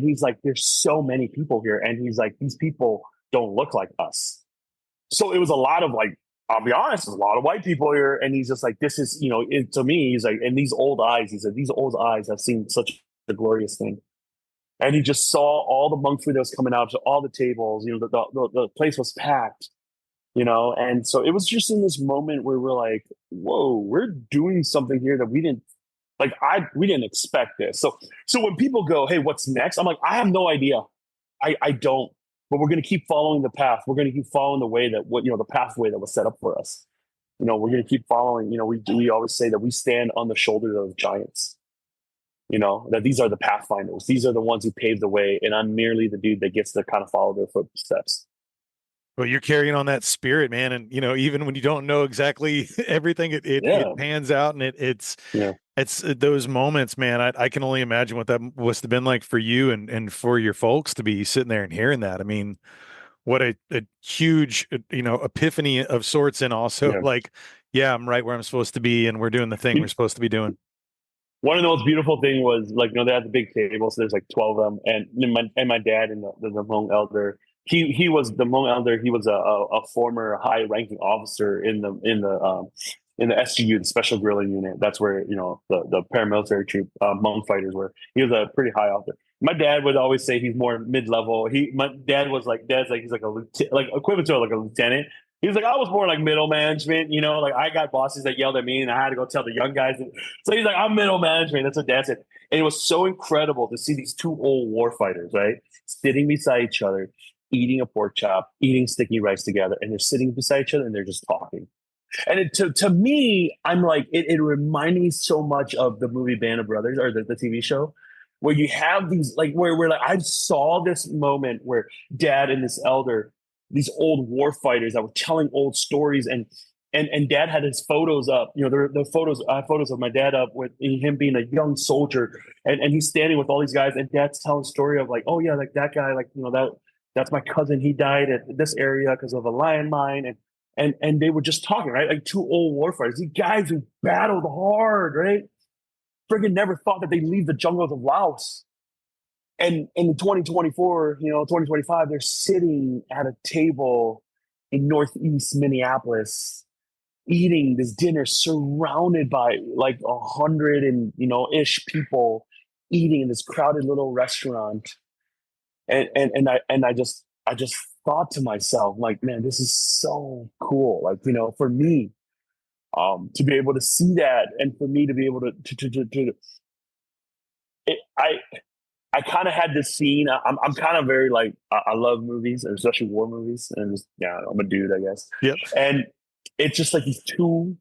he's like, there's so many people here. And he's like, these people don't look like us. So it was a lot of like, I'll be honest, there's a lot of white people here. And he's just like, this is, to me, he's like, and these old eyes, he said, these old eyes have seen such a glorious thing. And he just saw all the monk food that was coming out to all the tables, the place was packed, and so it was just in this moment where we're like, whoa, we're doing something here that we didn't expect this. So when people go, hey, what's next? I'm like, I have no idea. I don't. But we're going to keep following the path. We're going to keep following the way that the pathway that was set up for us. We're going to keep following. We always say that we stand on the shoulders of giants. That these are the pathfinders. These are the ones who paved the way, and I'm merely the dude that gets to kind of follow their footsteps. Well, you're carrying on that spirit, man. And, even when you don't know exactly everything, it pans out, and it's those moments, man. I can only imagine what that must have been like for you and for your folks to be sitting there and hearing that. I mean, what a huge, epiphany of sorts. And also like, yeah, I'm right where I'm supposed to be. And we're doing the thing we're supposed to be doing. One of the most beautiful thing was like, they had the big table. So there's like 12 of them. And my dad and the Hmong elder, he was the Hmong elder. He was a former high ranking officer in the SGU, the Special Guerrilla Unit. That's where, the paramilitary troop, Hmong fighters were. He was a pretty high officer. My dad would always say he's more mid-level. He's like a like equivalent to like a lieutenant. He was like, I was more like middle management, like I got bosses that yelled at me and I had to go tell the young guys. So he's like, I'm middle management. That's what Dad said. And it was so incredible to see these two old war fighters, right? Sitting beside each other, eating a pork chop, eating sticky rice together. And they're sitting beside each other and they're just talking. And to me, I'm like, it reminded me so much of the movie Band of Brothers, or the TV show, where you have these, like, where we're like, I saw this moment where Dad and this elder, these old war fighters that were telling old stories, and Dad had his photos up. The photos, I have photos of my dad up with him being a young soldier, and he's standing with all these guys, and Dad's telling a story of like, oh yeah, like that guy, like that's my cousin. He died at this area because of a lion mine, and they were just talking, right? Like two old war fighters, these guys who battled hard, right? Friggin' never thought that they'd leave the jungles of Laos. And in 2024, 2025, they're sitting at a table in Northeast Minneapolis, eating this dinner surrounded by like 100 and, ish people eating in this crowded little restaurant. And I just thought to myself, like, man, this is so cool. Like, for me, to be able to see that, and for me to be able to I kind of had this scene. I'm kind of very like, I love movies, especially war movies, and just, I'm a dude, I guess. Yep. And it's just like these two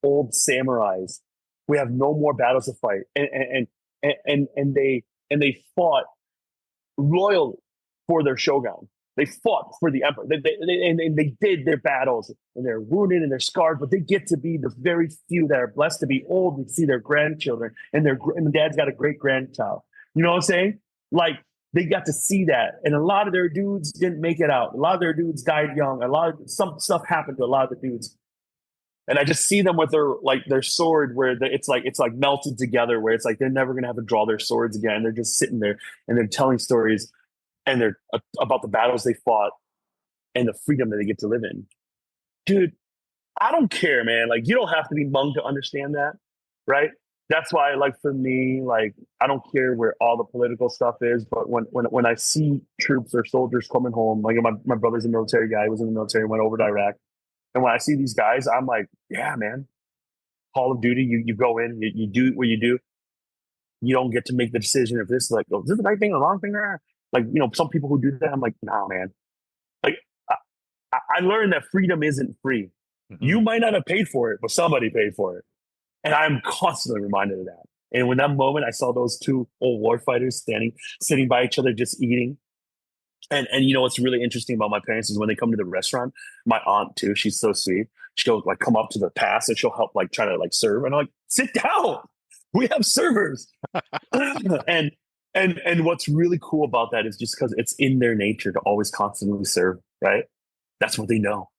old samurais. We have no more battles to fight, and they fought loyally for their shogun. They fought for the emperor. They did their battles, and they're wounded and they're scarred, but they get to be the very few that are blessed to be old and see their grandchildren, and the dad's got a great grandchild. You know what I'm saying? Like, they got to see that, and a lot of their dudes didn't make it out. A lot of their dudes died young. Some stuff happened to a lot of the dudes, and I just see them with their sword, where it's like melted together, where it's like they're never gonna have to draw their swords again. They're just sitting there and they're telling stories, and they're about the battles they fought and the freedom that they get to live in. Dude, I don't care, man. Like, you don't have to be Hmong to understand that, right? That's why, like, for me, like, I don't care where all the political stuff is, but when I see troops or soldiers coming home, like my brother's a military guy, he was in the military, went over to Iraq, and when I see these guys, I'm like, yeah, man, Call of Duty, you go in, you do what you do. you don't get to make the decision if this is like, oh, is this the right thing or the wrong thing? Like, some people who do that, I'm like, nah, man. Like, I learned that freedom isn't free. Hmm. You might not have paid for it, but somebody paid for it. And I'm constantly reminded of that. And when that moment I saw those two old war fighters sitting by each other, just eating. And what's really interesting about my parents is when they come to the restaurant, my aunt too, she's so sweet. She'll like come up to the pass and she'll help like try to like serve. And I'm like, sit down. We have servers. and and what's really cool about that is just because it's in their nature to always constantly serve, right? That's what they know.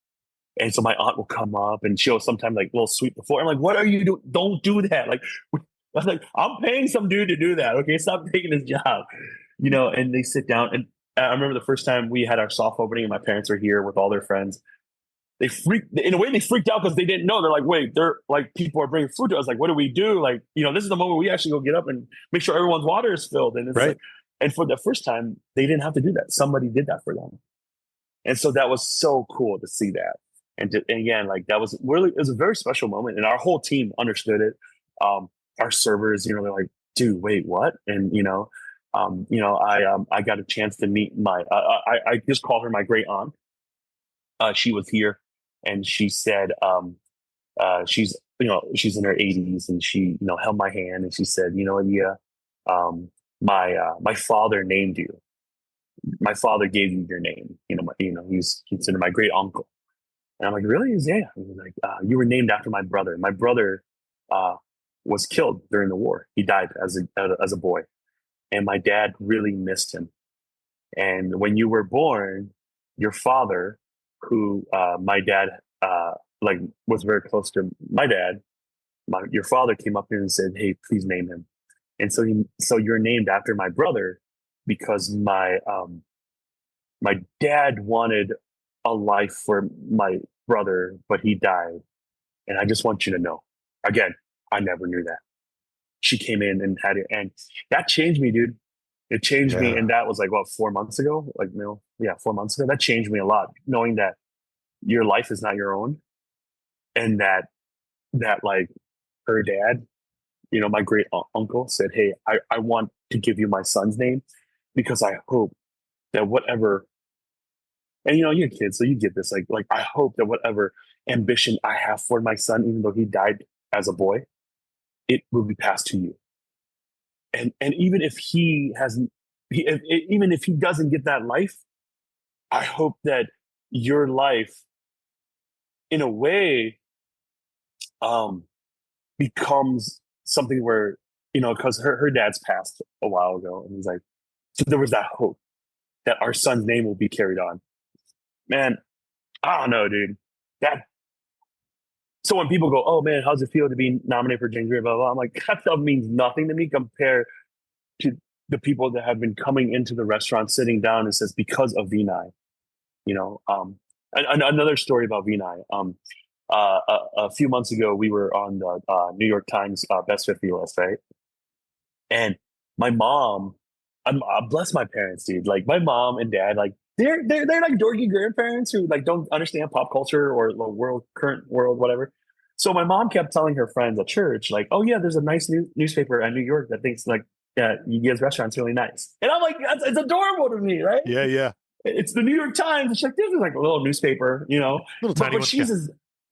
And so my aunt will come up and she'll sometimes like a little sweep the floor. I'm like, what are you doing? Don't do that. Like, I was like, I'm paying some dude to do that. Okay, stop taking his job. And they sit down. And I remember the first time we had our soft opening and my parents were here with all their friends. They freaked out because they didn't know. They're like, wait, they're like, people are bringing food to us. Like, what do we do? Like, this is the moment we actually go get up and make sure everyone's water is filled. And it's Right. like, and for the first time, they didn't have to do that. Somebody did that for them. And so that was so cool to see that. And again, like that was really, it was a very special moment. And our whole team understood it. Our servers, they're like, dude, wait, what? And, I got a chance to meet I just called her my great aunt. She was here and she said, she's in her 80s and she, held my hand and she said, yeah, my father named you. My father gave you your name. He's considered my great uncle. And I'm like, really? Yeah. He was like, you were named after my brother. My brother was killed during the war. He died as a boy, and my dad really missed him. And when you were born, your father, who my dad like was very close to my dad, your father came up here and said, "Hey, please name him." And so you're named after my brother because my dad wanted a life for my brother, but he died. And I just want you to know, again, I never knew that. She came in and had it, and that changed me, dude. It changed me, Yeah. and that was like what 4 months ago, like yeah, 4 months ago. That changed me a lot, knowing that your life is not your own, and that like her dad, my great uncle said, "Hey, I want to give you my son's name because I hope that whatever." And you're a kid, so you get this. Like I hope that whatever ambition I have for my son, even though he died as a boy, it will be passed to you. And even if he hasn't, even if he doesn't get that life, I hope that your life, in a way, um, becomes something where because her dad's passed a while ago, and he's like, so there was that hope that our son's name will be carried on. Man, I don't know, dude. That So when people go, "Oh man, how's it feel to be nominated for James Beard?" Blah, blah, blah, I'm like, that stuff means nothing to me compared to the people that have been coming into the restaurant, sitting down, and says because of Vinai. You know, another story about Vinai. A few months ago, we were on the New York Times Best 50 list, right? And my mom, bless my parents, dude. Like my mom and dad, like they're like dorky grandparents who like don't understand pop culture or the current world, whatever. So my mom kept telling her friends at church, like, "Oh yeah, there's a nice newspaper in New York that thinks like Yia's restaurant's really nice." And I'm like, it's adorable to me, right? Yeah. Yeah. It's the New York Times. She's like, this is like a little newspaper, Little But tiny one.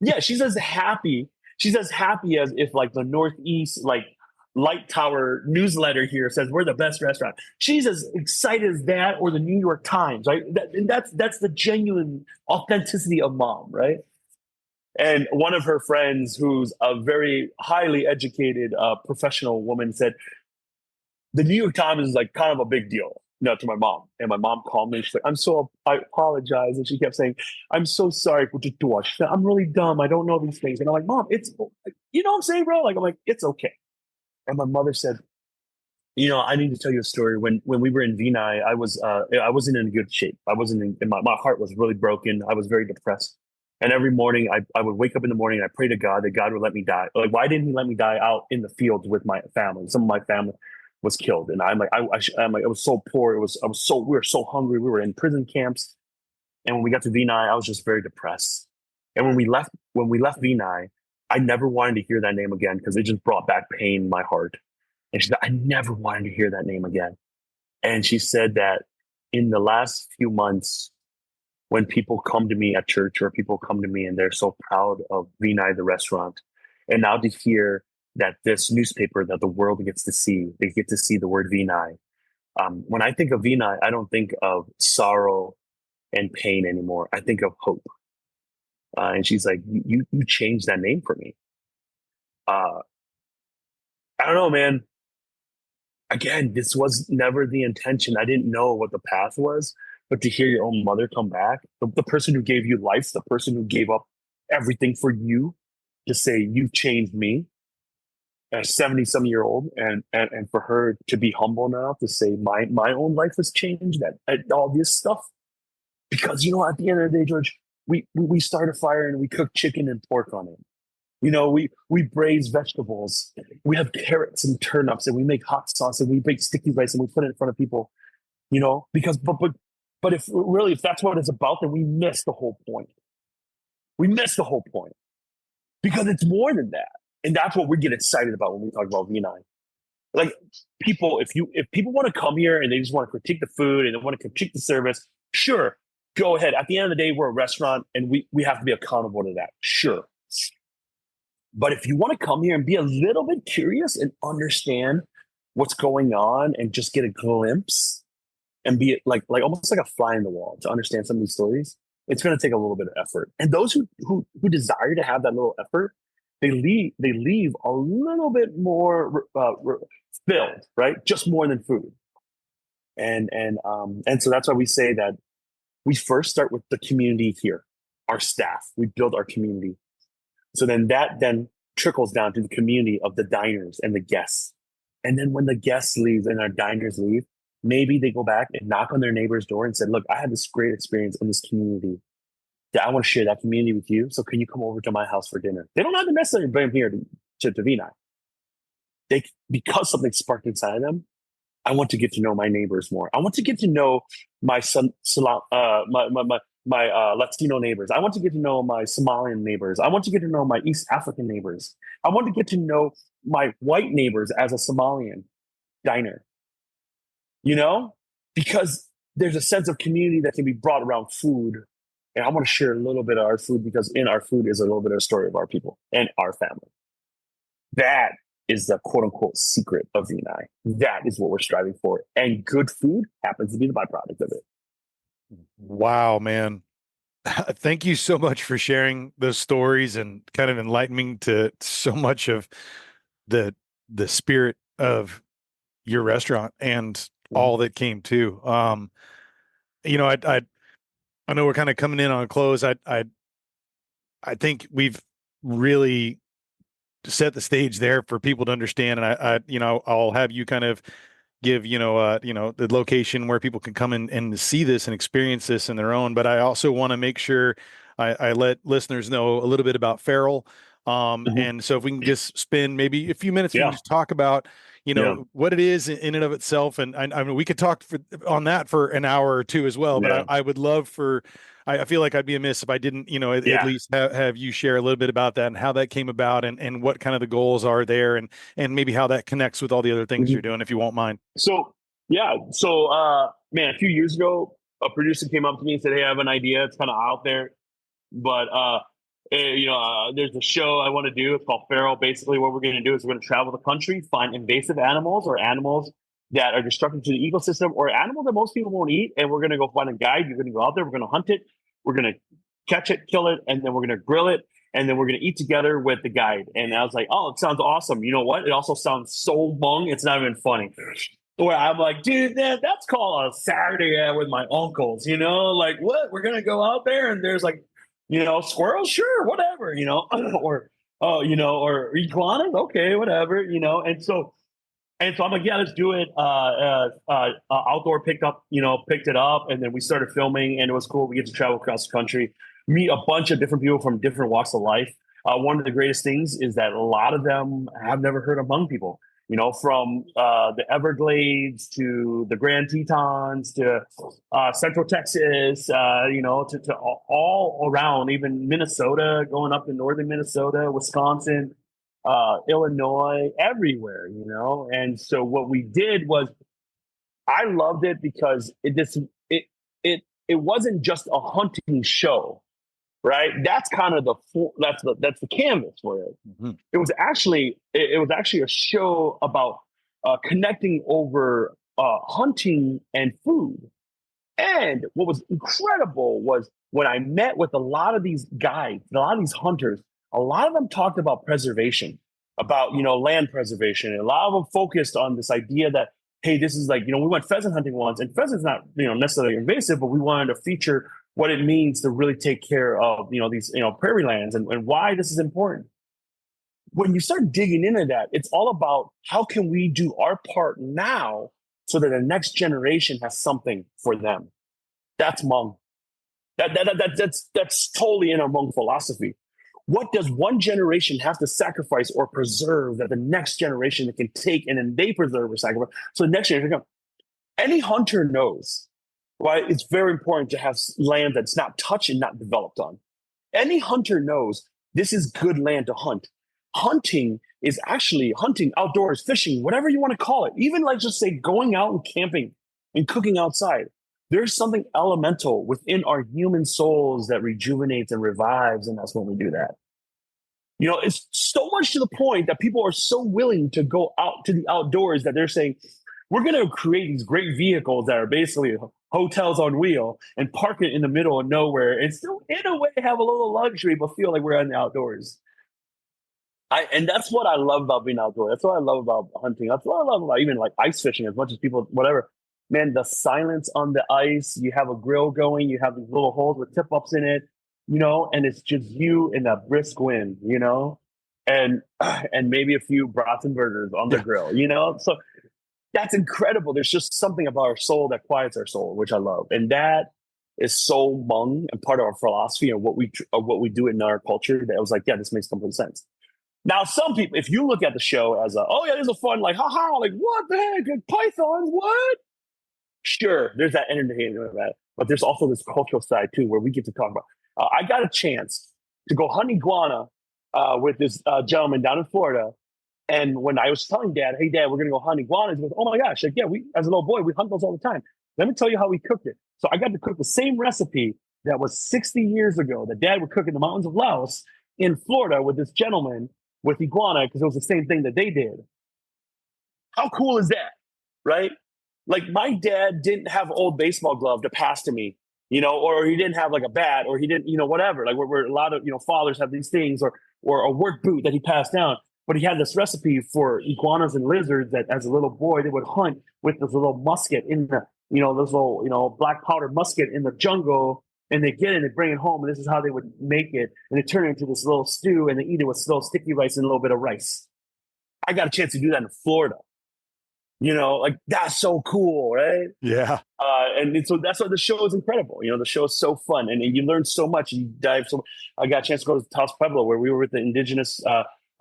Yeah. she's as happy. She's as happy as if like the Northeast like Light Tower newsletter here says we're the best restaurant. She's as excited as that or the New York Times, right? And that's the genuine authenticity of mom, right? And one of her friends, who's a very highly educated professional woman, said the New York Times is like kind of a big deal, to my mom. And my mom called me. She's like, I apologize. And she kept saying, I'm so sorry for the door. She said, I'm really dumb. I don't know these things. And I'm like, Mom, you know what I'm saying, bro? Like, I'm like, it's okay. And my mother said, I need to tell you a story. When we were in Vinai, I wasn't in good shape. I wasn't my heart was really broken. I was very depressed. And every morning I would wake up in the morning and I pray to God that God would let me die. Like, why didn't he let me die out in the fields with my family? Some of my family was killed. And I'm like, I'm like, I was so poor. We were so hungry. We were in prison camps. And when we got to Vinai, I was just very depressed. And when we left Vinai, I never wanted to hear that name again because it just brought back pain in my heart. And she said, I never wanted to hear that name again. And she said that in the last few months, when people come to me at church or people come to me and they're so proud of Vinai, the restaurant, and now to hear that this newspaper that the world gets to see, they get to see the word Vinai. When I think of Vinai, I don't think of sorrow and pain anymore. I think of hope. And she's like, you changed that name for me. Uh, I don't know, man. Again, this was never the intention. I didn't know what the path was, but to hear your own mother come back, the person who gave you life, the person who gave up everything for you, to say you've changed me, a 70-some-year-old, and for her to be humble enough to say my own life has changed, that all this stuff. Because at the end of the day, George, we start a fire and we cook chicken and pork on it. We braise vegetables. We have carrots and turnips, and we make hot sauce, and we bake sticky rice, and we put it in front of people. Because but if that's what it's about, then we miss the whole point. We miss the whole point because it's more than that, and that's what we get excited about when we talk about Vinai. Like people, if people want to come here and they just want to critique the food and they want to critique the service, sure, go ahead. At the end of the day, we're a restaurant, and we have to be accountable to that. Sure. But if you want to come here and be a little bit curious and understand what's going on and just get a glimpse and be like almost like a fly in the wall to understand some of these stories, it's going to take a little bit of effort. And those who desire to have that little effort, they leave a little bit more filled, right? Just more than food. And so that's why we say that we first start with the community here, our staff. We build our community. So then that trickles down to the community of the diners and the guests. And then when the guests leave and our diners leave, maybe they go back and knock on their neighbor's door and said, look, I had this great experience in this community. That I want to share that community with you. So can you come over to my house for dinner? They don't have to necessarily bring them here to Vinai. Because something sparked inside them, I want to get to know my neighbors more. I want to get to know my Latino neighbors. I want to get to know my Somalian neighbors. I want to get to know my East African neighbors. I want to get to know my white neighbors as a Somalian diner, because there's a sense of community that can be brought around food. And I want to share a little bit of our food because in our food is a little bit of a story of our people and our family. That is the quote unquote secret of Vinai. That is what we're striving for. And good food happens to be the byproduct of it. Wow, man. Thank you so much for sharing those stories and kind of enlightening to so much of the spirit of your restaurant and all that came to. I know we're kind of coming in on a close. I think we've really set the stage there for people to understand. And I'll have you kind of give, the location where people can come in and see this and experience this in their own. But I also want to make sure I let listeners know a little bit about Feral. Mm-hmm. And so if we can just spend maybe a few minutes, we can Yeah. just talk about, Yeah. what it is in and of itself. And I mean, we could talk on that for an hour or two as well, but Yeah. I would love I feel like I'd be amiss if I didn't, at Yeah. least have you share a little bit about that and how that came about and what kind of the goals are there and maybe how that connects with all the other things Mm-hmm. you're doing, if you won't mind. So, yeah. So, man, a few years ago, a producer came up to me and said, hey, I have an idea. It's kind of out there, but, there's a show I want to do. It's called Feral. Basically, what we're going to do is we're going to travel the country, find invasive animals or animals that are destructive to the ecosystem or animals that most people won't eat. And we're going to go find a guide. You're going to go out there. We're going to hunt it. We're going to catch it, kill it, and then we're going to grill it. And then we're going to eat together with the guide. And I was like, oh, it sounds awesome. You know what? It also sounds so Hmong. It's not even funny. Where I'm like, dude, that's called a Saturday with my uncles, like what? We're going to go out there and there's like, squirrels, sure, whatever, or, or iguanas, okay, whatever, and so I'm like, yeah, let's do it. Outdoor picked it up, and then we started filming, and it was cool. We get to travel across the country, meet a bunch of different people from different walks of life. One of the greatest things is that a lot of them have never heard of Hmong people. From the Everglades to the Grand Tetons to Central Texas, to all around, even Minnesota, going up to northern Minnesota, Wisconsin. Illinois, everywhere, you know. And so what we did was, I loved it because it it wasn't just a hunting show, right? That's kind of that's the canvas for it. Mhm. It was actually a show about connecting over hunting and food. And what was incredible was when I met with a lot of these guides, a lot of these hunters, a lot of them talked about preservation, about, land preservation. And a lot of them focused on this idea that, hey, this is like, we went pheasant hunting once, and pheasant's not, necessarily invasive, but we wanted to feature what it means to really take care of, these, prairie lands, and why this is important. When you start digging into that, it's all about how can we do our part now so that the next generation has something for them. That's Hmong. That's totally in our Hmong philosophy. What does one generation have to sacrifice or preserve that the next generation can take, and then they preserve or sacrifice? So the next generation, any hunter knows why it's very important to have land that's not touched and not developed on. Any hunter knows this is good land to hunt. Hunting is actually hunting outdoors, fishing, whatever you want to call it. Even like just say going out and camping and cooking outside. There's something elemental within our human souls that rejuvenates and revives, and that's when we do that. It's so much to the point that people are so willing to go out to the outdoors that they're saying, we're going to create these great vehicles that are basically hotels on wheel and park it in the middle of nowhere and still, in a way, have a little luxury, but feel like we're in the outdoors. And that's what I love about being outdoors. That's what I love about hunting. That's what I love about even like ice fishing, as much as people, whatever. Man, the silence on the ice, you have a grill going, you have these little holes with tip ups in it, and it's just you in that brisk wind, and maybe a few brats and burgers on the grill, So that's incredible. There's just something about our soul that quiets our soul, which I love. And that is so Hmong and part of our philosophy and what we do in our culture, that I was like, yeah, this makes complete sense. Now, some people, if you look at the show as oh yeah, this is fun, like, haha, like, what the heck, like, pythons, what? Sure, there's that entertainment of that, but there's also this cultural side too, where we get to talk about. I got a chance to go hunt iguana with this gentleman down in Florida, and when I was telling Dad, "Hey, Dad, we're gonna go hunt iguanas," he goes, "Oh my gosh, like, yeah, we as a little boy we hunt those all the time." Let me tell you how we cooked it. So I got to cook the same recipe that was 60 years ago that Dad would cook in the mountains of Laos in Florida with this gentleman with iguana, because it was the same thing that they did. How cool is that, right? Like, my dad didn't have an old baseball glove to pass to me, or he didn't have like a bat, or he didn't, whatever. Like, where a lot of, fathers have these things, or a work boot that he passed down. But he had this recipe for iguanas and lizards that as a little boy, they would hunt with this little musket in the, this little, black powder musket in the jungle. And they get it and they bring it home. And this is how they would make it. And they turn it into this little stew, and they eat it with little sticky rice and a little bit of rice. I got a chance to do that in Florida. Like, that's so cool, right? Yeah. And so that's why the show is incredible. The show is so fun, and you learn so much. You dive so. I got a chance to go to Taos Pueblo, where we were with the indigenous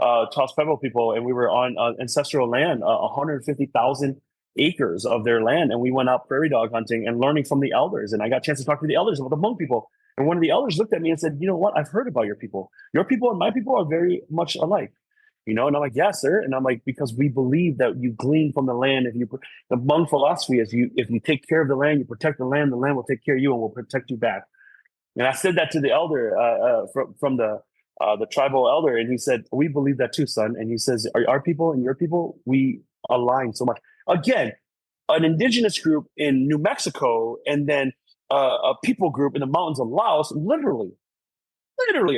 Taos Pueblo people, and we were on ancestral land, 150,000 acres of their land, and we went out prairie dog hunting and learning from the elders. And I got a chance to talk to the elders about the Hmong people. And one of the elders looked at me and said, "You know what? I've heard about your people. Your people and my people are very much alike." And I'm like, "Yes, sir." And I'm like, because we believe that you glean from the land. The Hmong philosophy is if you take care of the land, you protect the land will take care of you and will protect you back. And I said that to the elder from the tribal elder, and he said, "We believe that too, son." And he says, our people and your people, we align so much. Again, an indigenous group in New Mexico, and then a people group in the mountains of Laos, literally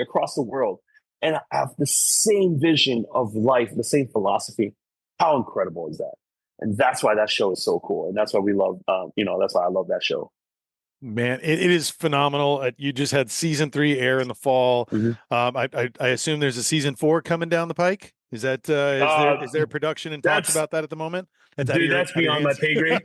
across the world, and have the same vision of life, the same philosophy. How incredible is that? And that's why that show is so cool. And that's why we love, that's why I love that show. Man, it is phenomenal. You just had season 3 air in the fall. Mm-hmm. I assume there's a season 4 coming down the pike. Is that is there production and talks about that at the moment? That's beyond my pay grade.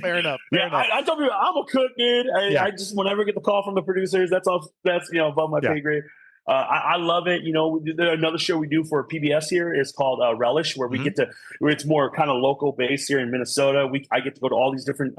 Fair enough. I told people I'm a cook, dude. I just whenever I get the call from the producers, that's above my pay grade. I love it. Another show we do for PBS here is called Relish, where we get to, where it's more kind of local based here in Minnesota. I get to go to all these different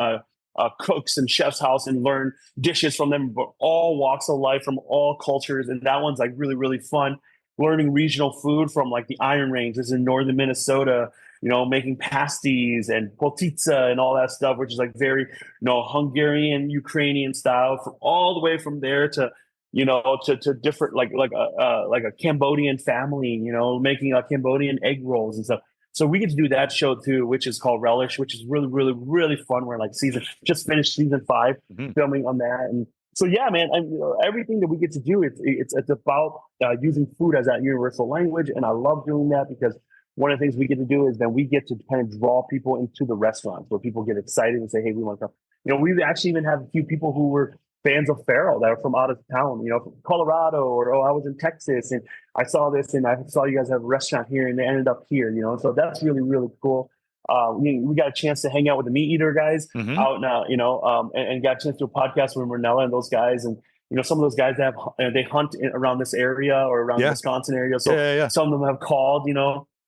cooks and chefs' house and learn dishes from them, but all walks of life, from all cultures. And that one's like really, really fun. learning regional food from like the Iron Ranges in northern Minnesota, making pasties and potitsa and all that stuff, which is like very, Hungarian, Ukrainian style, from all the way from there to, to different like a Cambodian family, making a Cambodian egg rolls and stuff. So we get to do that show too, which is called Relish, which is really, really, really fun. We're like just finished season 5, Mhm. filming on that, and so yeah, man, everything that we get to do, it's about using food as that universal language, and I love doing that because one of the things we get to do is then we get to kind of draw people into the restaurants where people get excited and say, "Hey, we want to come." We've actually even had a few people who were fans of Farrell that are from out of town, from Colorado, or I was in Texas and I saw this and I saw you guys have a restaurant here and they ended up here, so that's really, really cool. We got a chance to hang out with the meat eater guys Mhm. out now, and got a chance to do a podcast with Renella and those guys. And, some of those guys that they hunt around this area or around the Yeah. Wisconsin area. Yeah. So Yeah. Yeah. some of them have called,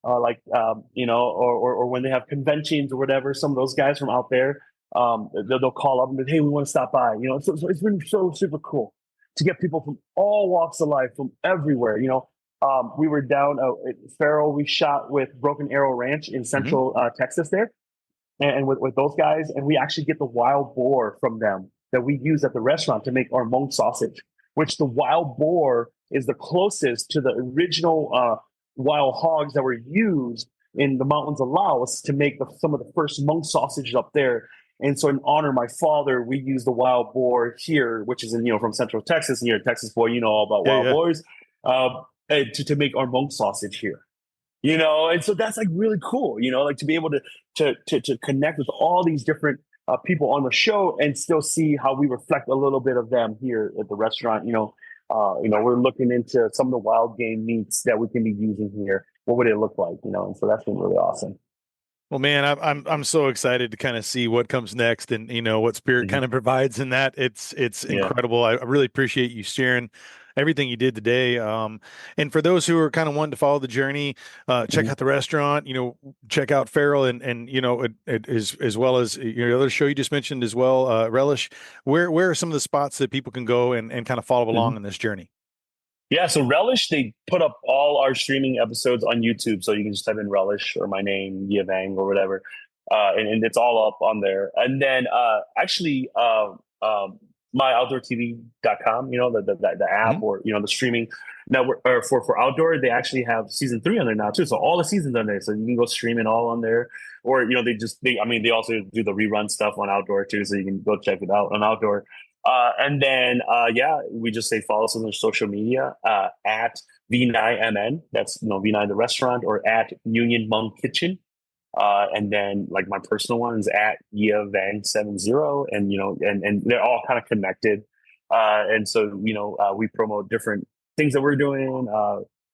or when they have conventions or whatever, some of those guys from out there, they'll call up and be, hey, we want to stop by, so it's been so super cool to get people from all walks of life, from everywhere, we were down at Farrell. We shot with Broken Arrow Ranch in Mhm. central Texas there, and with those guys, and we actually get the wild boar from them that we use at the restaurant to make our Hmong sausage, which the wild boar is the closest to the original wild hogs that were used in the mountains of Laos to make some of the first Hmong sausages up there. And so, in honor of my father, we use the wild boar here, which is from Central Texas, and you're a Texas boy, you know all about Yeah. wild Yeah. boars, to make our Hmong sausage here. And so that's like really cool, like to be able to connect with all these different people on the show and still see how we reflect a little bit of them here at the restaurant. We're looking into some of the wild game meats that we can be using here. What would it look like? And so that's been really awesome. Well, man, I'm so excited to kind of see what comes next, and what Spirit Mhm. kind of provides in that. It's Yeah. incredible. I really appreciate you sharing everything you did today. And for those who are kind of wanting to follow the journey, check Mhm. out the restaurant. Check out Farrell, and as well as your other show you just mentioned as well, Relish. Where are some of the spots that people can go and kind of follow Mhm. along in this journey? Yeah, so Relish, they put up all our streaming episodes on YouTube. So you can just type in Relish or my name, Yia Vang or whatever. And it's all up on there. And then actually, myoutdoortv.com, the app Mhm. or, the streaming network or for outdoor, they actually have season 3 on there now too. So all the seasons on there. So you can go stream it all on there. Or, they also do the rerun stuff on outdoor too. So you can go check it out on outdoor. And then, we just say follow us on their social media at Vinai MN. That's Vinai the restaurant, or at Union Hmong Kitchen. And then like my personal one is at Yia Vang 70, and and they're all kind of connected. And so we promote different things that we're doing.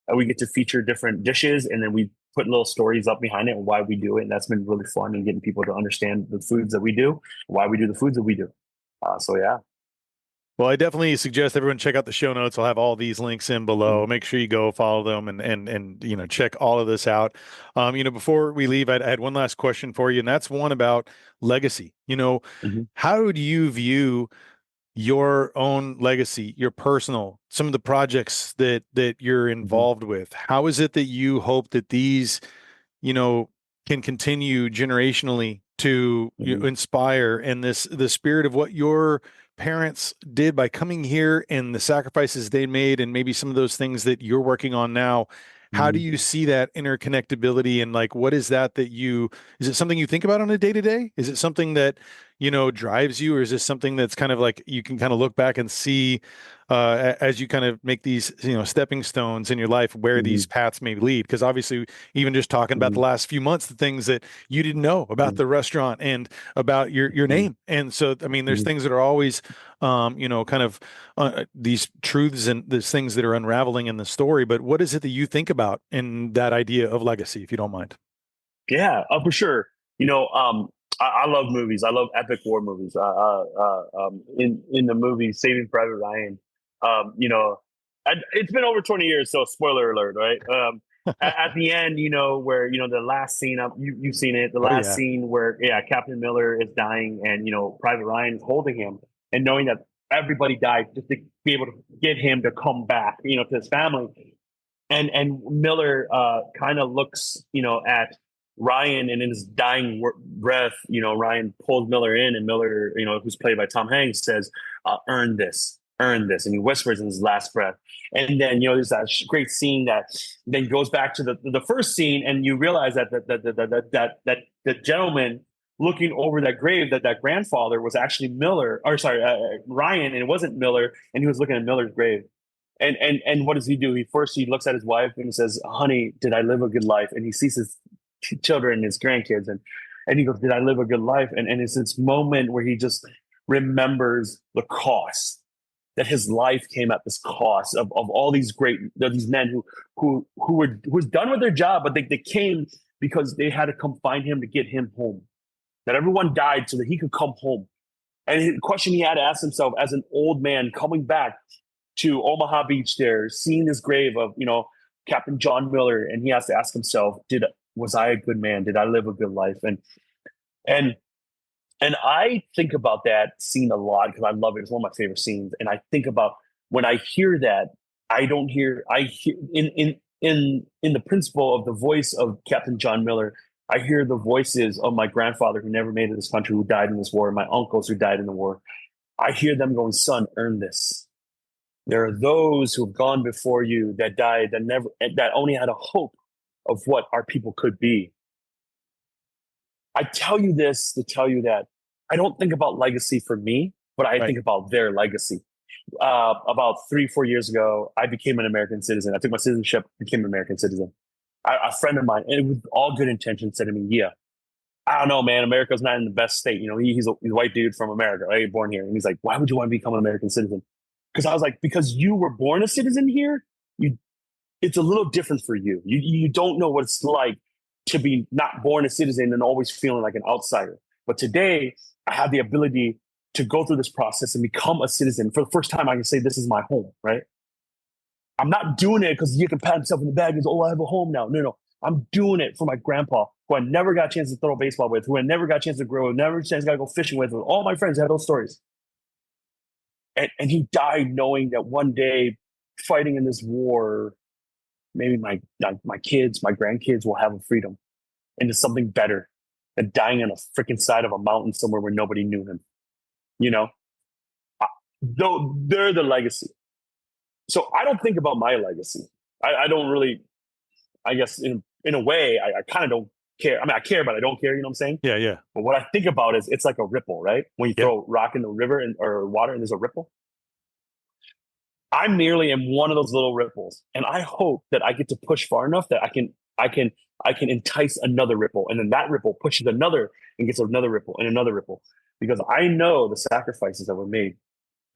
And we get to feature different dishes, and then we put little stories up behind it and why we do it. And that's been really fun, and getting people to understand the foods that we do, why we do the foods that we do. So yeah. Well, I definitely suggest everyone check out the show notes. I'll have all these links in below. Mhm. Make sure you go follow them and check all of this out. Before we leave, I had one last question for you, and that's one about legacy. Mhm. How do you view your own legacy, your personal, some of the projects that you're Mhm. involved with? How is it that you hope that these you know, can continue generationally to Mhm. inspire, and the spirit of what your parents did by coming here and the sacrifices they made, and maybe some of those things that you're working on now. How do Mhm. you see that interconnectability, and like what is that is it something you think about on a day to day? Is it something that drives you, or is this something that's kind of like you can kind of look back and see as you kind of make these stepping stones in your life where these Mhm. paths may lead? Because obviously, even just talking about the Mhm. last few months, the things that you didn't know about Mhm. the restaurant and about your Mhm. name. And so, I mean, there's Mhm. things that are always, kind of these truths and these things that are unraveling in the story. But what is it that you think about in that idea of legacy, if you don't mind? Yeah, for sure. I love movies. I love epic war movies. In the movie Saving Private Ryan, it's been over 20 years, so spoiler alert, right? At the end, where the last scene, you've seen it, the Oh last yeah. scene where Captain Miller is dying, and Private Ryan is holding him, and knowing that everybody died just to be able to get him to come back, to his family. and Miller kind of looks, at Ryan, and in his dying breath, Ryan pulls Miller in, and Miller, who's played by Tom Hanks, says, earn this," and he whispers in his last breath. And then there's that great scene that then goes back to the first scene, and you realize that the gentleman looking over that grave, that grandfather was actually Miller, or sorry, Ryan, and it wasn't Miller, and he was looking at Miller's grave. And what does he do? He looks at his wife and he says, "Honey, did I live a good life?" And he sees his children and his grandkids, and he goes, "Did I live a good life?" And it's this moment where he just remembers the cost, that his life came at this cost of all these these men who was done with their job, but they came because they had to come find him to get him home. That everyone died so that he could come home. And the question he had to ask himself as an old man coming back to Omaha Beach there, seeing this grave of, Captain John Miller, and he has to ask himself, was I a good man? Did I live a good life? And I think about that scene a lot because I love it. It's one of my favorite scenes. And I think about when I hear that, I hear in the principle of the voice of Captain John Miller, I hear the voices of my grandfather who never made it to this country, who died in this war, and my uncles who died in the war. I hear them going, "Son, earn this." There are those who have gone before you that died, that only had a hope of what our people could be. I tell you this to tell you that I don't think about legacy for me, but I think about their legacy. About 3-4 years ago, I became an American citizen. I took my citizenship, became an American citizen. A friend of mine, and with all good intentions, said to me, "Yeah, I don't know, man. America's not in the best state. He's a white dude from America, right? Born here." And he's like, "Why would you want to become an American citizen?" Because I was like, "Because you were born a citizen here, it's a little different for you. You don't know what it's like to be not born a citizen and always feeling like an outsider. But today, I have the ability to go through this process and become a citizen. For the first time, I can say this is my home, right? I'm not doing it because you can pat himself in the back and say, 'Oh, I have a home now.' No. I'm doing it for my grandpa, who I never got a chance to throw a baseball with, who I never got a chance to grow with, never got to go fishing with. All my friends had those stories. And he died knowing that one day, fighting in this war, maybe my kids, my grandkids will have a freedom into something better than dying on a freaking side of a mountain somewhere where nobody knew him. Though they're the legacy. So I don't think about my legacy. I don't really, I guess in a way, I kind of don't care. I mean, I care, but I don't care. You know what I'm saying? Yeah, yeah. But what I think about is it's like a ripple, right? When you throw rock in the river or water and there's a ripple. I merely am one of those little ripples, and I hope that I get to push far enough that I can entice another ripple, and then that ripple pushes another and gets another ripple and another ripple, because I know the sacrifices that were made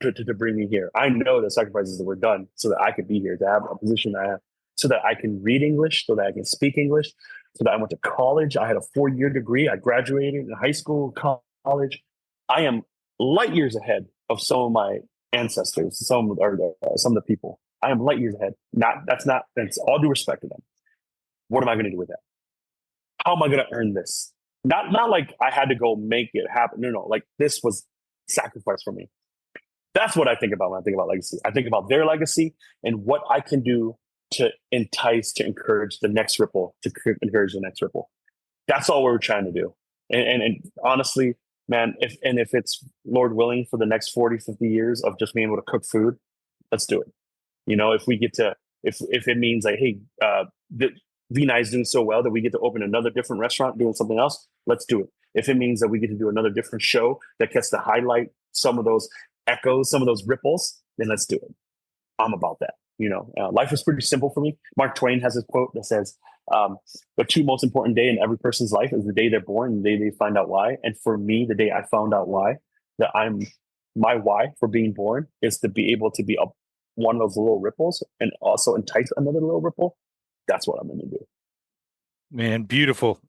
to bring me here. I know the sacrifices that were done so that I could be here, to have a position I have, so that I can read English, so that I can speak English, so that I went to college. I had a 4-year degree. I graduated in high school, college. I am light years ahead of some of my ancestors, some of the people. I am light years ahead. That's all due respect to them. What am I going to do with that? How am I going to earn this? Not like I had to go make it happen. No. Like this was sacrifice for me. That's what I think about when I think about legacy. I think about their legacy and what I can do to entice, to encourage the next ripple, to encourage the next ripple. That's all we're trying to do. And honestly, man, if it's Lord willing for the next 40, 50 years of just being able to cook food, let's do it. If we get to, if it means like, hey, the Vinai is doing so well that we get to open another different restaurant doing something else, let's do it. If it means that we get to do another different show that gets to highlight some of those echoes, some of those ripples, then let's do it. I'm about that. Life is pretty simple for me. Mark Twain has this quote that says, the two most important day in every person's life is the day they're born and the day they find out why. And for me, the day I found out why, my why for being born is to be able to be one of those little ripples and also entice another little ripple. That's what I'm going to do. Man, beautiful.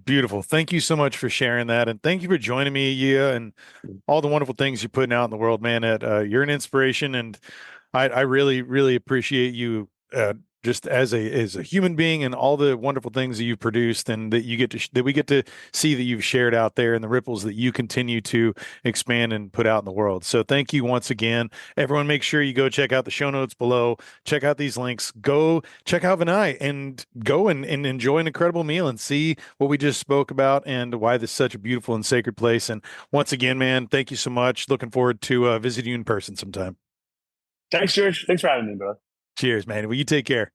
Beautiful. Thank you so much for sharing that. And thank you for joining me, Yia, and all the wonderful things you're putting out in the world, man. You're an inspiration, and I really, really appreciate you just as a human being and all the wonderful things that you've produced and that you get to that we get to see that you've shared out there and the ripples that you continue to expand and put out in the world. So thank you once again. Everyone, make sure you go check out the show notes below. Check out these links. Go check out Vinai and go and enjoy an incredible meal and see what we just spoke about and why this is such a beautiful and sacred place. And once again, man, thank you so much. Looking forward to visiting you in person sometime. Thanks, George. Thanks for having me, bro. Cheers, man. Well, you take care.